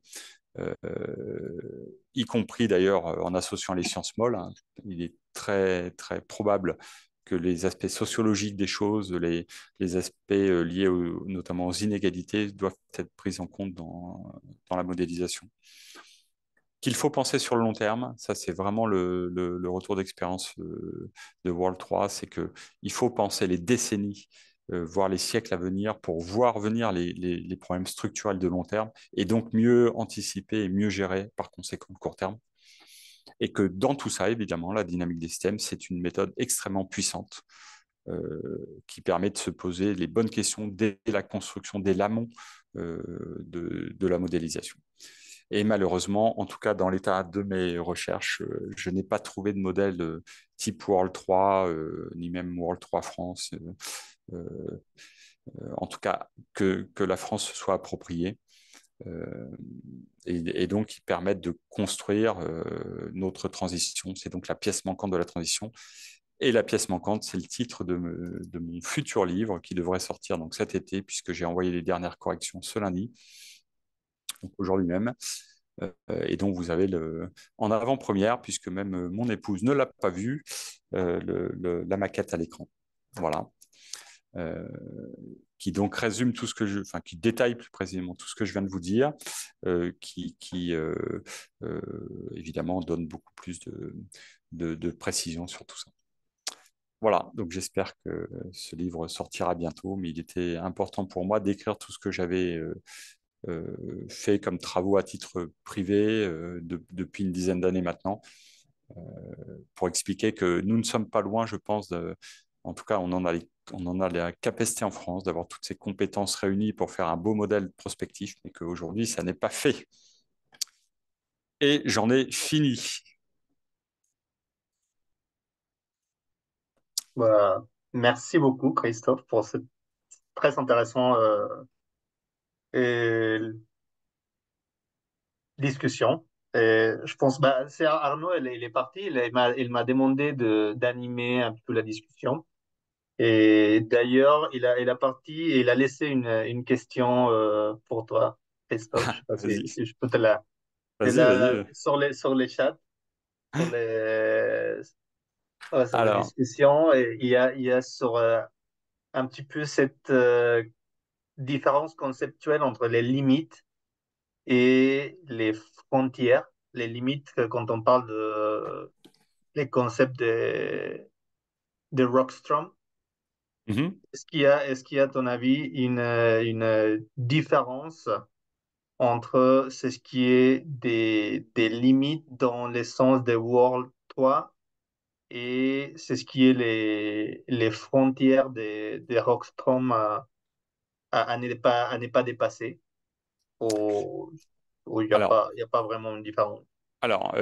euh, y compris d'ailleurs en associant les sciences molles, hein. Il est très, très probable que les aspects sociologiques des choses, les aspects liés notamment aux inégalités, doivent être pris en compte dans la modélisation. Qu'il faut penser sur le long terme, ça c'est vraiment le retour d'expérience de World 3, c'est qu'il faut penser les décennies, voire les siècles à venir pour voir venir les problèmes structurels de long terme et donc mieux anticiper et mieux gérer par conséquent le court terme. Et que dans tout ça, évidemment, la dynamique des systèmes, c'est une méthode extrêmement puissante qui permet de se poser les bonnes questions dès la construction, dès l'amont de la modélisation. Et malheureusement, en tout cas dans l'état de mes recherches, je n'ai pas trouvé de modèle type World 3, ni même World 3 France, en tout cas que la France se soit appropriée. Euh, et donc qui permettent de construire notre transition. C'est donc la pièce manquante de la transition. Et la pièce manquante, c'est le titre de mon futur livre qui devrait sortir donc cet été, puisque j'ai envoyé les dernières corrections ce lundi, donc aujourd'hui même. Et donc vous avez en avant-première, puisque même mon épouse ne l'a pas vu, la maquette à l'écran. Voilà. Euh, qui donc résume tout ce que qui détaille plus précisément tout ce que je viens de vous dire, qui évidemment donne beaucoup plus de précision sur tout ça. Voilà, donc j'espère que ce livre sortira bientôt, mais il était important pour moi d'écrire tout ce que j'avais fait comme travaux à titre privé depuis une dizaine d'années maintenant, pour expliquer que nous ne sommes pas loin, je pense, en tout cas, on en a la capacité en France d'avoir toutes ces compétences réunies pour faire un beau modèle prospectif, mais qu'aujourd'hui, ça n'est pas fait. Et j'en ai fini. Bah, merci beaucoup, Christophe, pour cette très intéressante et discussion. Et je pense, bah, c'est Arnaud, il est parti, il m'a demandé d'animer un peu la discussion. Et d'ailleurs, il a parti et il a laissé une question pour toi, Christophe. Je sais pas Vas-y, si je peux te la, vas-y, vas-y. sur les chats, sur les, ouais, sur les Alors, discussions. Et il y a sur un petit peu cette différence conceptuelle entre les limites et les frontières. Les limites, quand on parle les concepts de Rockstrom. mhm. Est-ce qu'il y a, à ton avis, une différence entre ce qui est des limites dans l'essence de World 3 et c'est ce qui est les frontières des Rockstrom à ne pas dépasser, ou il n'y a alors, pas, il y a pas vraiment une différence? alors,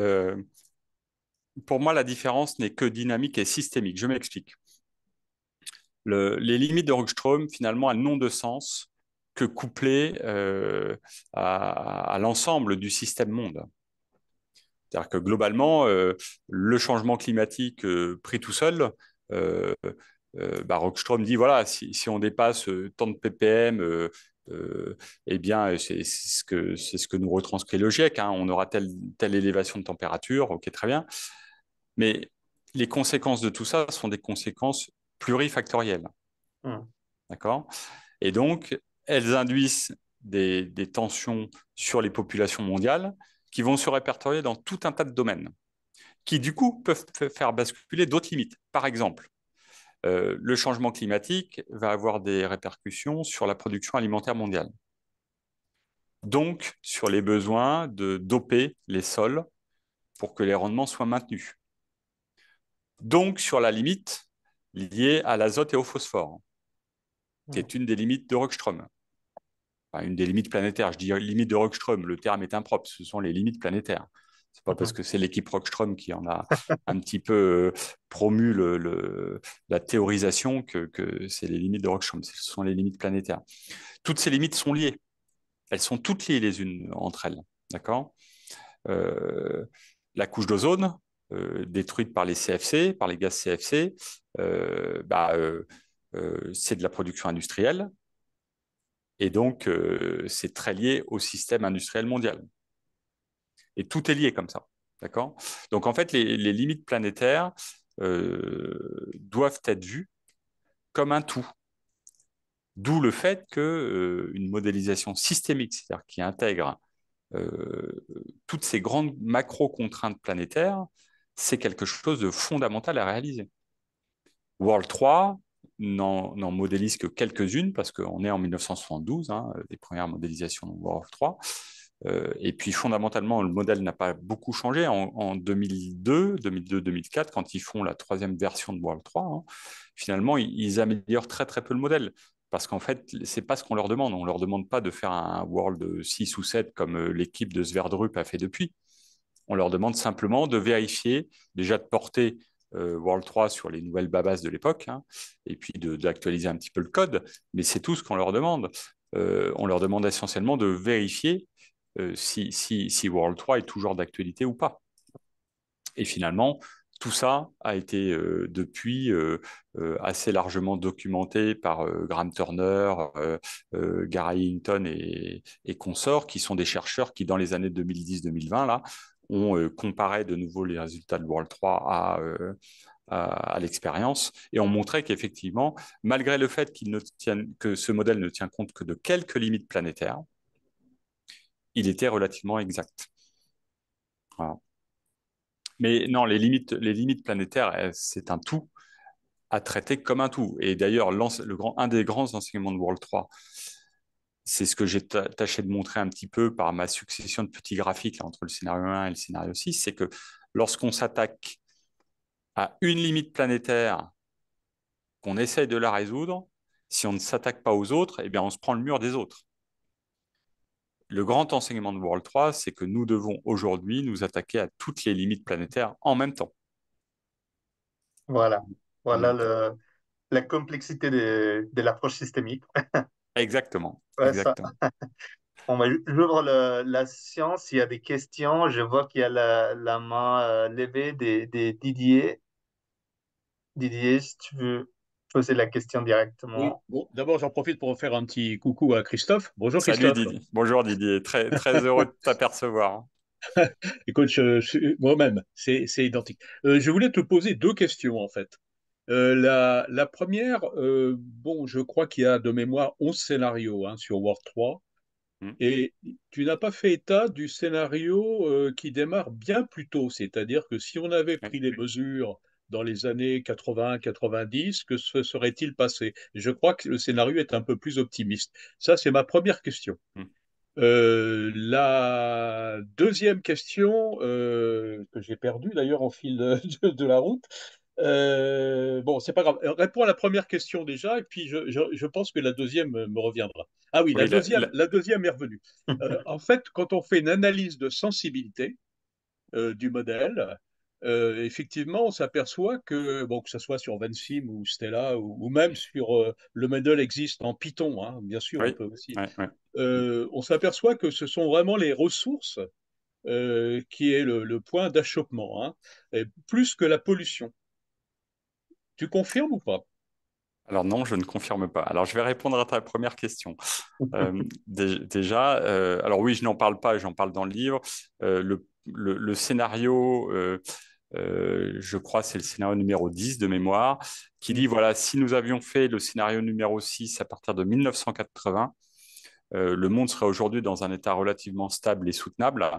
pour moi, la différence n'est que dynamique et systémique. Je m'explique. Les limites de Rockström, finalement, elles n'ont de sens que couplées à l'ensemble du système monde. C'est-à-dire que globalement, le changement climatique pris tout seul, euh, Rockström dit voilà, si on dépasse tant de ppm, eh bien, c'est ce que nous retranscrit le GIEC. Hein, on aura telle élévation de température, ok, très bien. Mais les conséquences de tout ça sont des conséquences plurifactorielles. Hmm. D'accord? Et donc, elles induisent des tensions sur les populations mondiales qui vont se répertorier dans tout un tas de domaines, qui du coup peuvent faire basculer d'autres limites. Par exemple, le changement climatique va avoir des répercussions sur la production alimentaire mondiale, donc sur les besoins de doper les sols pour que les rendements soient maintenus, donc sur la limite liée à l'azote et au phosphore, qui Hmm. est une des limites de Rockström. Enfin, une des limites planétaires. Je dis limite de Rockström, le terme est impropre, ce sont les limites planétaires. C'est pas parce Mhm. que c'est l'équipe Rockström qui en a un petit peu promu la théorisation que c'est les limites de Rockström, ce sont les limites planétaires. Toutes ces limites sont liées. Elles sont toutes liées les unes entre elles. D'accord. euh, la couche d'ozone, détruite par les CFC, par les gaz CFC, c'est de la production industrielle. Et donc, c'est très lié au système industriel mondial. Et tout est lié comme ça. D'accord. Donc, en fait, les limites planétaires doivent être vues comme un tout. D'où le fait que une modélisation systémique, c'est-à-dire qui intègre euh, toutes ces grandes macro-contraintes planétaires, c'est quelque chose de fondamental à réaliser. World 3 n'en modélise que quelques-unes, parce qu'on est en 1972, hein, les premières modélisations de World 3. Et puis fondamentalement, le modèle n'a pas beaucoup changé. En 2002-2004, quand ils font la troisième version de World 3, hein, finalement, ils améliorent très très peu le modèle. Parce qu'en fait, c'est pas ce qu'on leur demande. On leur demande pas de faire un World 6 ou 7 comme l'équipe de Sverdrup a fait depuis. On leur demande simplement de vérifier, déjà de porter World 3 sur les nouvelles babas de l'époque, hein, et puis d'actualiser un petit peu le code, mais c'est tout ce qu'on leur demande. On leur demande essentiellement de vérifier si World 3 est toujours d'actualité ou pas. Et finalement, tout ça a été depuis assez largement documenté par Graham Turner, Gary Hinton et consorts, qui sont des chercheurs qui, dans les années 2010-2020, là, ont comparé de nouveau les résultats de World 3 à l'expérience et ont montré qu'effectivement, malgré le fait que ce modèle ne tient compte que de quelques limites planétaires, il était relativement exact. Voilà. Mais non, les limites planétaires, c'est un tout à traiter comme un tout. Et d'ailleurs, un des grands enseignements de World 3, c'est ce que j'ai tâché de montrer un petit peu par ma succession de petits graphiques là, entre le scénario 1 et le scénario 6, c'est que lorsqu'on s'attaque à une limite planétaire, qu'on essaye de la résoudre, si on ne s'attaque pas aux autres, eh bien, on se prend le mur des autres. Le grand enseignement de World 3, c'est que nous devons aujourd'hui nous attaquer à toutes les limites planétaires en même temps. Voilà, En voilà même temps. la complexité de l'approche systémique. Exactement, Ouais, ça. exactement. Bon, bah, j'ouvre la science, il y a des questions. Je vois qu'il y a la main levée des Didier. Didier, si tu veux poser la question Oui, directement. bon, d'abord j'en profite pour faire un petit coucou à Christophe. Bonjour Salut Christophe. Didier. Bonjour Didier. Très, très heureux de t'apercevoir. Écoute, moi-même, c'est identique. Je voulais te poser deux questions en fait. La première, bon, je crois qu'il y a de mémoire 11 scénarios hein, sur Word 3 Hmm. et tu n'as pas fait état du scénario qui démarre bien plus tôt, c'est-à-dire que si on avait Oui. pris les mesures dans les années 80-90, que se serait-il passé? Je crois que le scénario est un peu plus optimiste. Ça, c'est ma première question. Hmm. La deuxième question, que j'ai perdue d'ailleurs en fil de la route, bon, c'est pas grave. Réponds à la première question déjà, et puis je pense que la deuxième me reviendra. Ah oui, Oui, la deuxième est revenue. En fait, quand on fait une analyse de sensibilité du modèle, effectivement, on s'aperçoit que, bon, que ce soit sur Vensim ou Stella, ou même sur le modèle existe en Python, hein, bien sûr, on oui, peut aussi. oui, oui. On s'aperçoit que ce sont vraiment les ressources qui est le point d'achoppement, hein, et plus que la pollution. Tu confirmes ou pas? Alors non, je ne confirme pas. Alors je vais répondre à ta première question. Déjà, alors oui, je n'en parle pas, j'en parle dans le livre. Le scénario, je crois, c'est le scénario numéro 10 de mémoire, qui dit, voilà, si nous avions fait le scénario numéro 6 à partir de 1980, le monde serait aujourd'hui dans un état relativement stable et soutenable.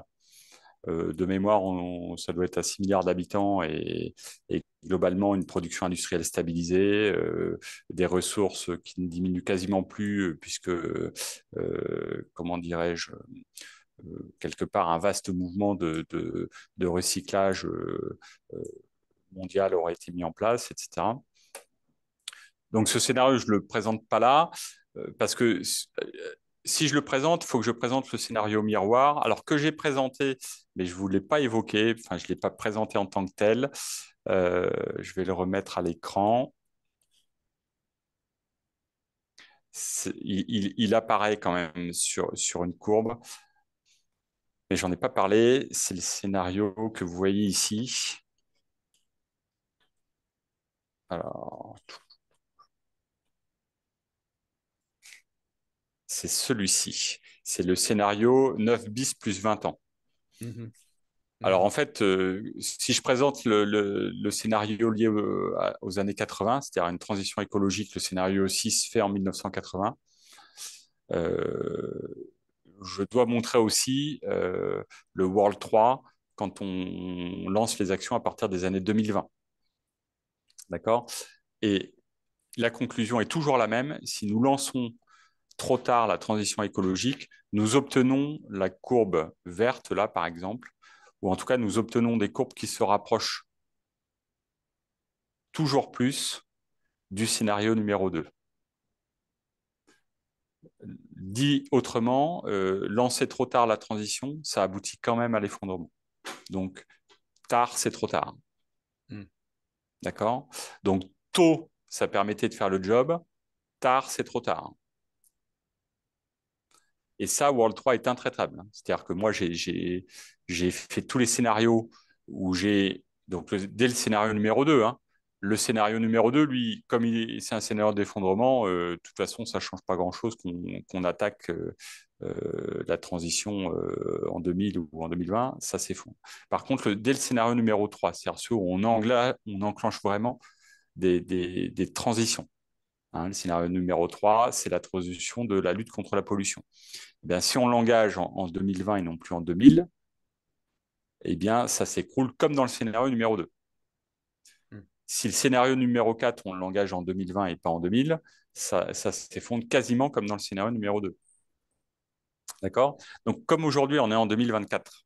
De mémoire, ça doit être à 6 milliards d'habitants et globalement une production industrielle stabilisée, des ressources qui ne diminuent quasiment plus, puisque, comment dirais-je, quelque part, un vaste mouvement de recyclage mondial aurait été mis en place, etc. Donc ce scénario, je ne le présente pas là, parce que si je le présente, il faut que je présente le scénario miroir, alors que j'ai présenté, mais je ne vous l'ai pas évoqué, enfin je ne l'ai pas présenté en tant que tel. Je vais le remettre à l'écran. Il apparaît quand même sur une courbe, mais j'en ai pas parlé. C'est le scénario que vous voyez ici. Alors, c'est celui-ci. C'est le scénario 9 bis plus 20 ans. Mhm, Alors en mhm, fait, si je présente le scénario lié aux années 80, c'est-à-dire une transition écologique, le scénario 6 fait en 1980, je dois montrer aussi le World 3 quand on lance les actions à partir des années 2020. D'accord? Et la conclusion est toujours la même. Si nous lançons trop tard la transition écologique, nous obtenons la courbe verte, là, par exemple, ou en tout cas, nous obtenons des courbes qui se rapprochent toujours plus du scénario numéro 2. Dit autrement, lancer trop tard la transition, ça aboutit quand même à l'effondrement. Donc, tard, c'est trop tard. Mm. D'accord? Donc, tôt, ça permettait de faire le job. Tard, c'est trop tard. Et ça, World 3 est intraitable. C'est-à-dire que moi, j'ai fait tous les scénarios où j'ai... Donc, dès le scénario numéro 2, hein, le scénario numéro 2, lui, comme c'est un scénario d'effondrement, de toute façon, ça ne change pas grand-chose qu'on attaque la transition en 2000 ou en 2020, ça s'effondre. Par contre, dès le scénario numéro 3, c'est-à-dire ceux où on enclenche vraiment des transitions. Hein, le scénario numéro 3, c'est la transition de la lutte contre la pollution. Eh bien, si on l'engage en 2020 et non plus en 2000, eh bien, ça s'écroule comme dans le scénario numéro 2. Mm. Si le scénario numéro 4, on l'engage en 2020 et pas en 2000, ça s'effondre quasiment comme dans le scénario numéro 2. D'accord? Donc, comme aujourd'hui, on est en 2024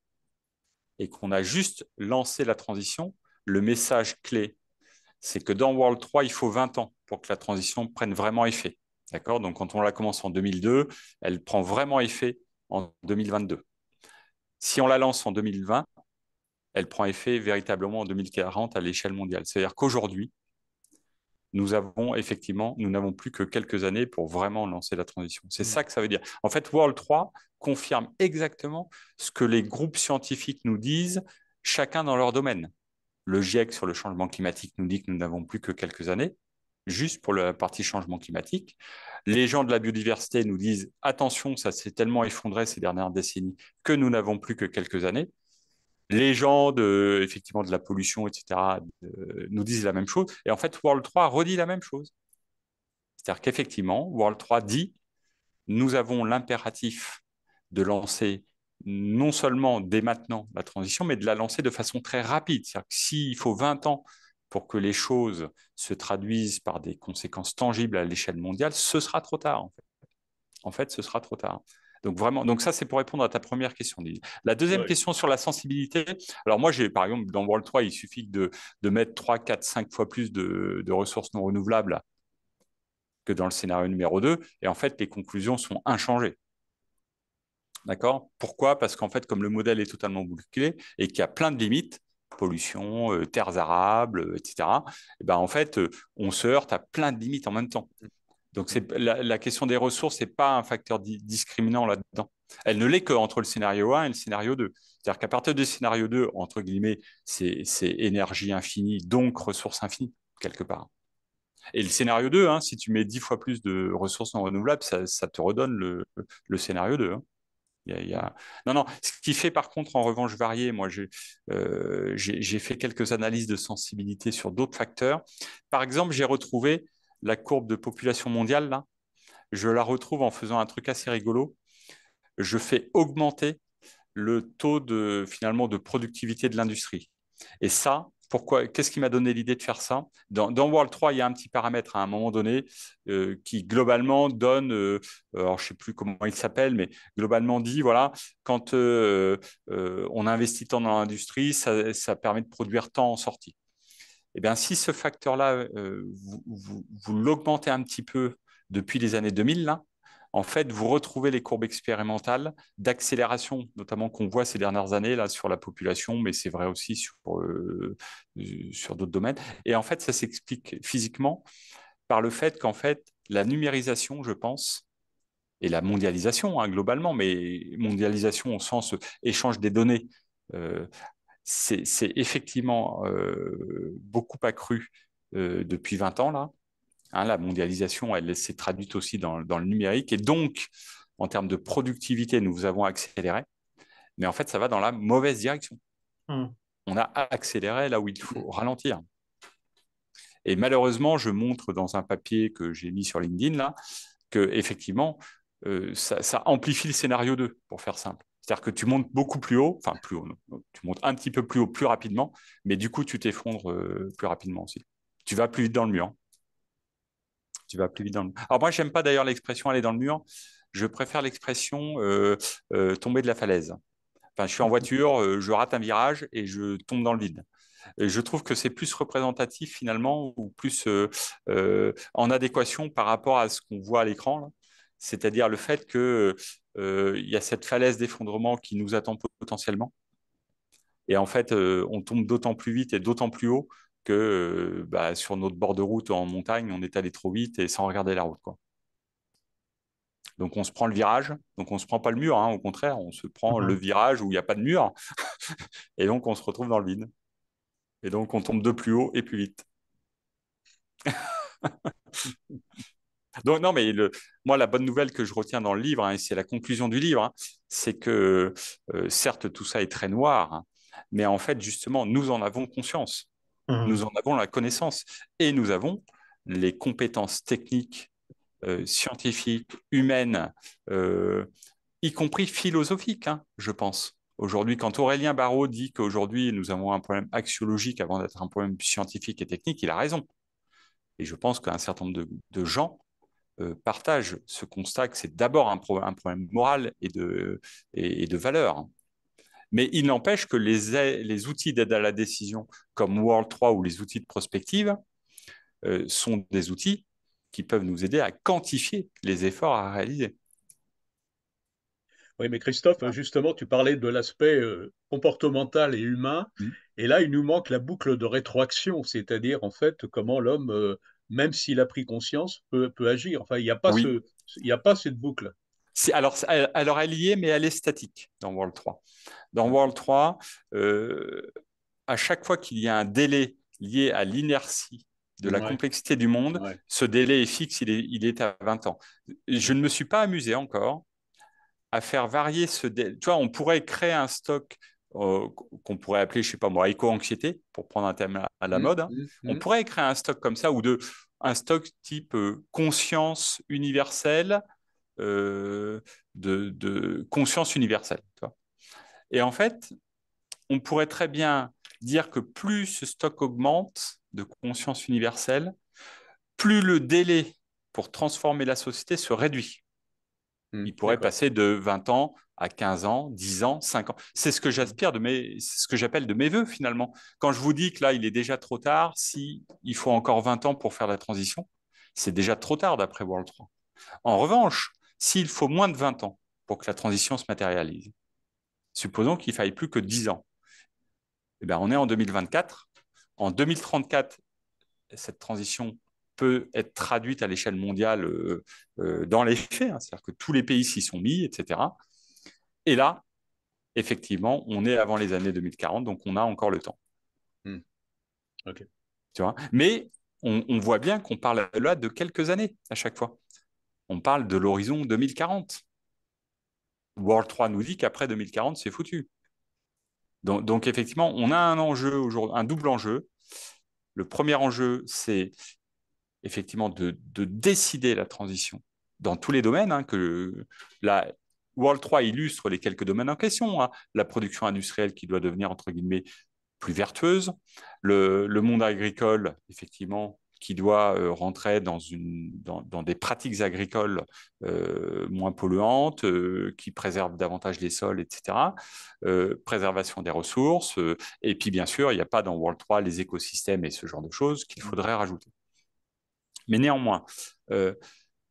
et qu'on a juste lancé la transition, le message clé, c'est que dans World 3, il faut 20 ans pour que la transition prenne vraiment effet. D'accord? Donc, quand on la commence en 2002, elle prend vraiment effet en 2022. Si on la lance en 2020, elle prend effet véritablement en 2040 à l'échelle mondiale. C'est-à-dire qu'aujourd'hui, nous n'avons plus que quelques années pour vraiment lancer la transition. C'est ça que ça veut dire. En fait, World 3 confirme exactement ce que les groupes scientifiques nous disent, chacun dans leur domaine. Le GIEC sur le changement climatique nous dit que nous n'avons plus que quelques années, juste pour la partie changement climatique. Les gens de la biodiversité nous disent, attention, ça s'est tellement effondré ces dernières décennies que nous n'avons plus que quelques années. Les gens effectivement, de la pollution, etc., nous disent la même chose. Et en fait, World 3 redit la même chose. C'est-à-dire qu'effectivement, World 3 dit, nous avons l'impératif de lancer non seulement dès maintenant la transition, mais de la lancer de façon très rapide. C'est-à-dire que s'il faut 20 ans pour que les choses se traduisent par des conséquences tangibles à l'échelle mondiale, ce sera trop tard, en fait. En fait, ce sera trop tard. Donc vraiment, donc ça c'est pour répondre à ta première question. La deuxième Oui. question sur la sensibilité. Alors moi, j'ai par exemple dans World 3, il suffit de mettre 3, 4, 5 fois plus de ressources non renouvelables que dans le scénario numéro 2. Et en fait, les conclusions sont inchangées. D'accord? Pourquoi? Parce qu'en fait, comme le modèle est totalement bouclé et qu'il y a plein de limites, pollution, terres arables, etc., et ben en fait, on se heurte à plein de limites en même temps. Donc, la question des ressources n'est pas un facteur discriminant là-dedans. Elle ne l'est qu'entre le scénario 1 et le scénario 2. C'est-à-dire qu'à partir du scénario 2, entre guillemets, c'est énergie infinie, donc ressources infinies, quelque part. Et le scénario 2, hein, si tu mets 10 fois plus de ressources non renouvelables, ça te redonne le scénario 2. Hein. Non, non. Ce qui fait par contre, en revanche, varier, moi, j'ai fait quelques analyses de sensibilité sur d'autres facteurs. Par exemple, j'ai retrouvé la courbe de population mondiale, là. Je la retrouve en faisant un truc assez rigolo. Je fais augmenter le taux finalement, de productivité de l'industrie. Et ça, pourquoi? Qu'est-ce qui m'a donné l'idée de faire ça? Dans World 3, il y a un petit paramètre à un moment donné qui globalement donne, alors je ne sais plus comment il s'appelle, mais globalement dit, voilà, quand on investit tant dans l'industrie, ça permet de produire tant en sortie. Eh bien, si ce facteur-là, vous l'augmentez un petit peu depuis les années 2000, là, en fait, vous retrouvez les courbes expérimentales d'accélération, notamment qu'on voit ces dernières années là, sur la population, mais c'est vrai aussi sur d'autres domaines. Et en fait, ça s'explique physiquement par le fait qu'en fait, la numérisation, je pense, et la mondialisation hein, globalement, mais mondialisation au sens échange des données, euh, c'est effectivement beaucoup accru depuis 20 ans là. Hein, la mondialisation, elle s'est traduite aussi dans le numérique et donc en termes de productivité, nous avons accéléré, mais en fait, ça va dans la mauvaise direction. Mm. On a accéléré là où il faut ralentir. Et malheureusement, je montre dans un papier que j'ai mis sur LinkedIn là que effectivement, ça amplifie le scénario 2, pour faire simple. C'est-à-dire que tu montes beaucoup plus haut, enfin plus haut, non, tu montes un petit peu plus haut plus rapidement, mais du coup, tu t'effondres plus rapidement aussi. Tu vas plus vite dans le mur. Tu vas plus vite dans le mur. Alors moi, j'aime pas d'ailleurs l'expression aller dans le mur. Je préfère l'expression tomber de la falaise. Enfin, je suis en voiture, je rate un virage et je tombe dans le vide. Et je trouve que c'est plus représentatif finalement ou plus en adéquation par rapport à ce qu'on voit à l'écran. Là. c'est-à-dire le fait que il y a cette falaise d'effondrement qui nous attend potentiellement. Et en fait, on tombe d'autant plus vite et d'autant plus haut que sur notre bord de route en montagne, on est allé trop vite et sans regarder la route, quoi. Donc on se prend le virage, donc on ne se prend pas le mur, hein, au contraire, on se prend le Mhm. virage où il n'y a pas de mur, et donc on se retrouve dans le vide. Et donc on tombe de plus haut et plus vite. Donc non, mais moi, la bonne nouvelle que je retiens dans le livre, hein, et c'est la conclusion du livre, hein, c'est que certes, tout ça est très noir, hein, mais en fait, justement, nous en avons conscience, Mhm. nous en avons la connaissance, et nous avons les compétences techniques, scientifiques, humaines, euh, y compris philosophiques, hein, je pense. Aujourd'hui, quand Aurélien Barraud dit qu'aujourd'hui, nous avons un problème axiologique avant d'être un problème scientifique et technique, il a raison. Et je pense qu'un certain nombre de gens partagent ce constat que c'est d'abord un problème moral et de valeur. Mais il n'empêche que les outils d'aide à la décision comme World 3 ou les outils de prospective sont des outils qui peuvent nous aider à quantifier les efforts à réaliser. Oui, mais Christophe, Ouais. justement, tu parlais de l'aspect comportemental et humain, Mm. et là, il nous manque la boucle de rétroaction, c'est-à-dire, en fait, comment l'homme, même s'il a pris conscience, peut agir. Enfin, Oui, il y a pas cette boucle. alors elle y est, mais elle est statique dans World 3. Dans World 3, à chaque fois qu'il y a un délai lié à l'inertie de la Ouais, complexité du monde, ouais. ce délai est fixe, il est à 20 ans. Je ne me suis pas amusé encore à faire varier ce délai. Tu vois, on pourrait créer un stock qu'on pourrait appeler, je sais pas moi, éco-anxiété, pour prendre un thème à la mode, hein. On pourrait créer un stock comme ça, un stock type conscience universelle, euh, de conscience universelle. Tu vois. Et en fait, on pourrait très bien dire que plus ce stock augmente de conscience universelle, plus le délai pour transformer la société se réduit. Il pourrait D'accord. passer de 20 ans à 15 ans, 10 ans, 5 ans. C'est ce que j'aspire c'est ce que j'appelle de mes voeux finalement. Quand je vous dis que là, il est déjà trop tard, si il faut encore 20 ans pour faire la transition, c'est déjà trop tard d'après World 3. En revanche, s'il faut moins de 20 ans pour que la transition se matérialise, supposons qu'il faille plus que 10 ans, eh bien, on est en 2024. En 2034, cette transition peut être traduite à l'échelle mondiale dans les faits, hein, c'est-à-dire que tous les pays s'y sont mis, etc. Et là, effectivement, on est avant les années 2040, donc on a encore le temps. Hmm. Ok. Tu vois. Mais on voit bien qu'on parle là de quelques années à chaque fois. On parle de l'horizon 2040. World 3 nous dit qu'après 2040, c'est foutu. Donc, effectivement, on a un enjeu aujourd'hui, un double enjeu. Le premier enjeu, c'est effectivement de décider la transition dans tous les domaines, hein, que la World 3 illustre les quelques domaines en question, hein. La production industrielle qui doit devenir, entre guillemets, plus vertueuse, le monde agricole, effectivement, qui doit rentrer dans des pratiques agricoles moins polluantes, qui préservent davantage les sols, etc. Préservation des ressources. Et puis, bien sûr, il n'y a pas dans World 3 les écosystèmes et ce genre de choses qu'il faudrait rajouter. Mais néanmoins, euh,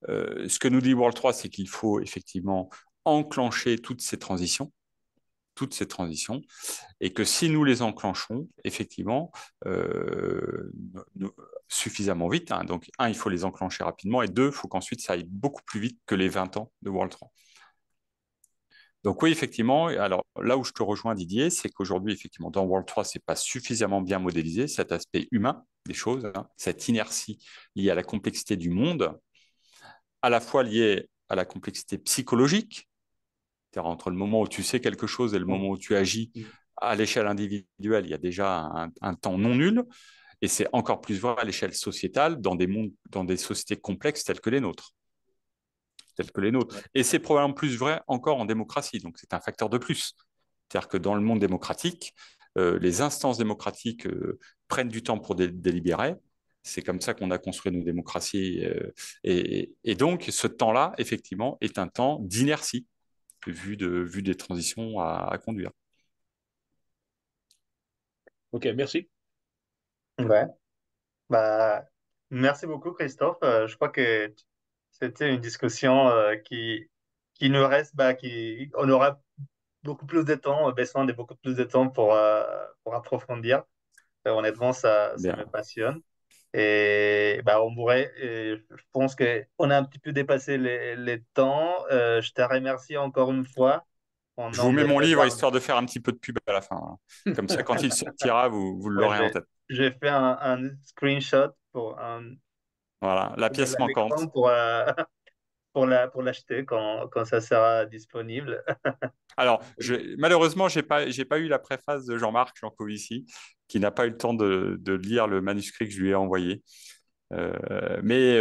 ce que nous dit World 3, c'est qu'il faut effectivement enclencher toutes ces transitions, et que si nous les enclenchons, effectivement, suffisamment vite, hein, donc un, il faut les enclencher rapidement, et deux, il faut qu'ensuite ça aille beaucoup plus vite que les 20 ans de World 3. Donc oui, effectivement, alors là où je te rejoins Didier, c'est qu'aujourd'hui, effectivement, dans World 3, c'est pas suffisamment bien modélisé, cet aspect humain des choses, hein, cette inertie liée à la complexité du monde, à la fois liée à la complexité psychologique, c'est-à-dire entre le moment où tu sais quelque chose et le moment où tu agis à l'échelle individuelle, il y a déjà un temps non nul, et c'est encore plus vrai à l'échelle sociétale dans des mondes, dans des sociétés complexes telles que les nôtres. Telles que les nôtres. Ouais. Et c'est probablement plus vrai encore en démocratie, donc c'est un facteur de plus. C'est-à-dire que dans le monde démocratique, les instances démocratiques prennent du temps pour délibérer. C'est comme ça qu'on a construit nos démocraties. Et donc, ce temps-là, effectivement, est un temps d'inertie, vu des transitions à conduire. Ok, merci. Ouais. Bah, merci beaucoup, Christophe. Je crois que C'était une discussion qui nous reste, on aura beaucoup plus de temps, besoin de beaucoup plus de temps pour approfondir. Honnêtement, ça me Bien. passionne. Et on pourrait, je pense qu'on a un petit peu dépassé les temps. Je te remercie encore une fois en Je vous nom mets de mon livre Edward. histoire de faire un petit peu de pub à la fin, hein. Comme ça, quand il sortira, vous Ouais, l'aurez en tête. j'ai fait un screenshot pour Voilà, la pièce l'écran manquante. pour l'acheter quand ça sera disponible. Alors, malheureusement, j'ai pas eu la préface de Jean-Marc Jancovici, qui n'a pas eu le temps de lire le manuscrit que je lui ai envoyé. Mais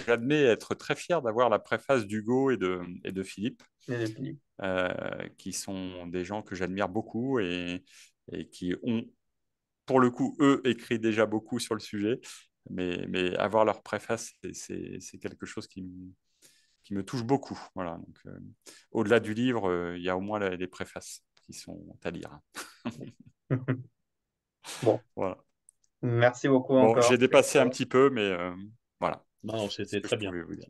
j'admets être très fier d'avoir la préface d'Hugo et de Philippe, Et puis, qui sont des gens que j'admire beaucoup et qui ont, pour le coup, eux, écrit déjà beaucoup sur le sujet. Mais avoir leur préface, c'est quelque chose qui me touche beaucoup. Voilà. Donc, au-delà du livre, il y a au moins les préfaces qui sont à lire. bon, Voilà. merci beaucoup Bon, encore. j'ai dépassé un petit peu, mais voilà, Non, c'est ce c'était que je très bien. pouvais vous dire.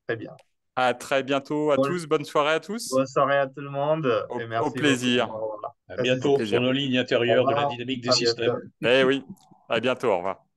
Très bien. À très bientôt à Bon, tous. Bonne soirée à tous. bonne soirée à tout le monde et Au merci beaucoup plaisir. pour la À Au bientôt sur plaisir. nos lignes Au intérieures de la revoir. dynamique des À bientôt. systèmes. Eh oui, à bientôt. Au revoir.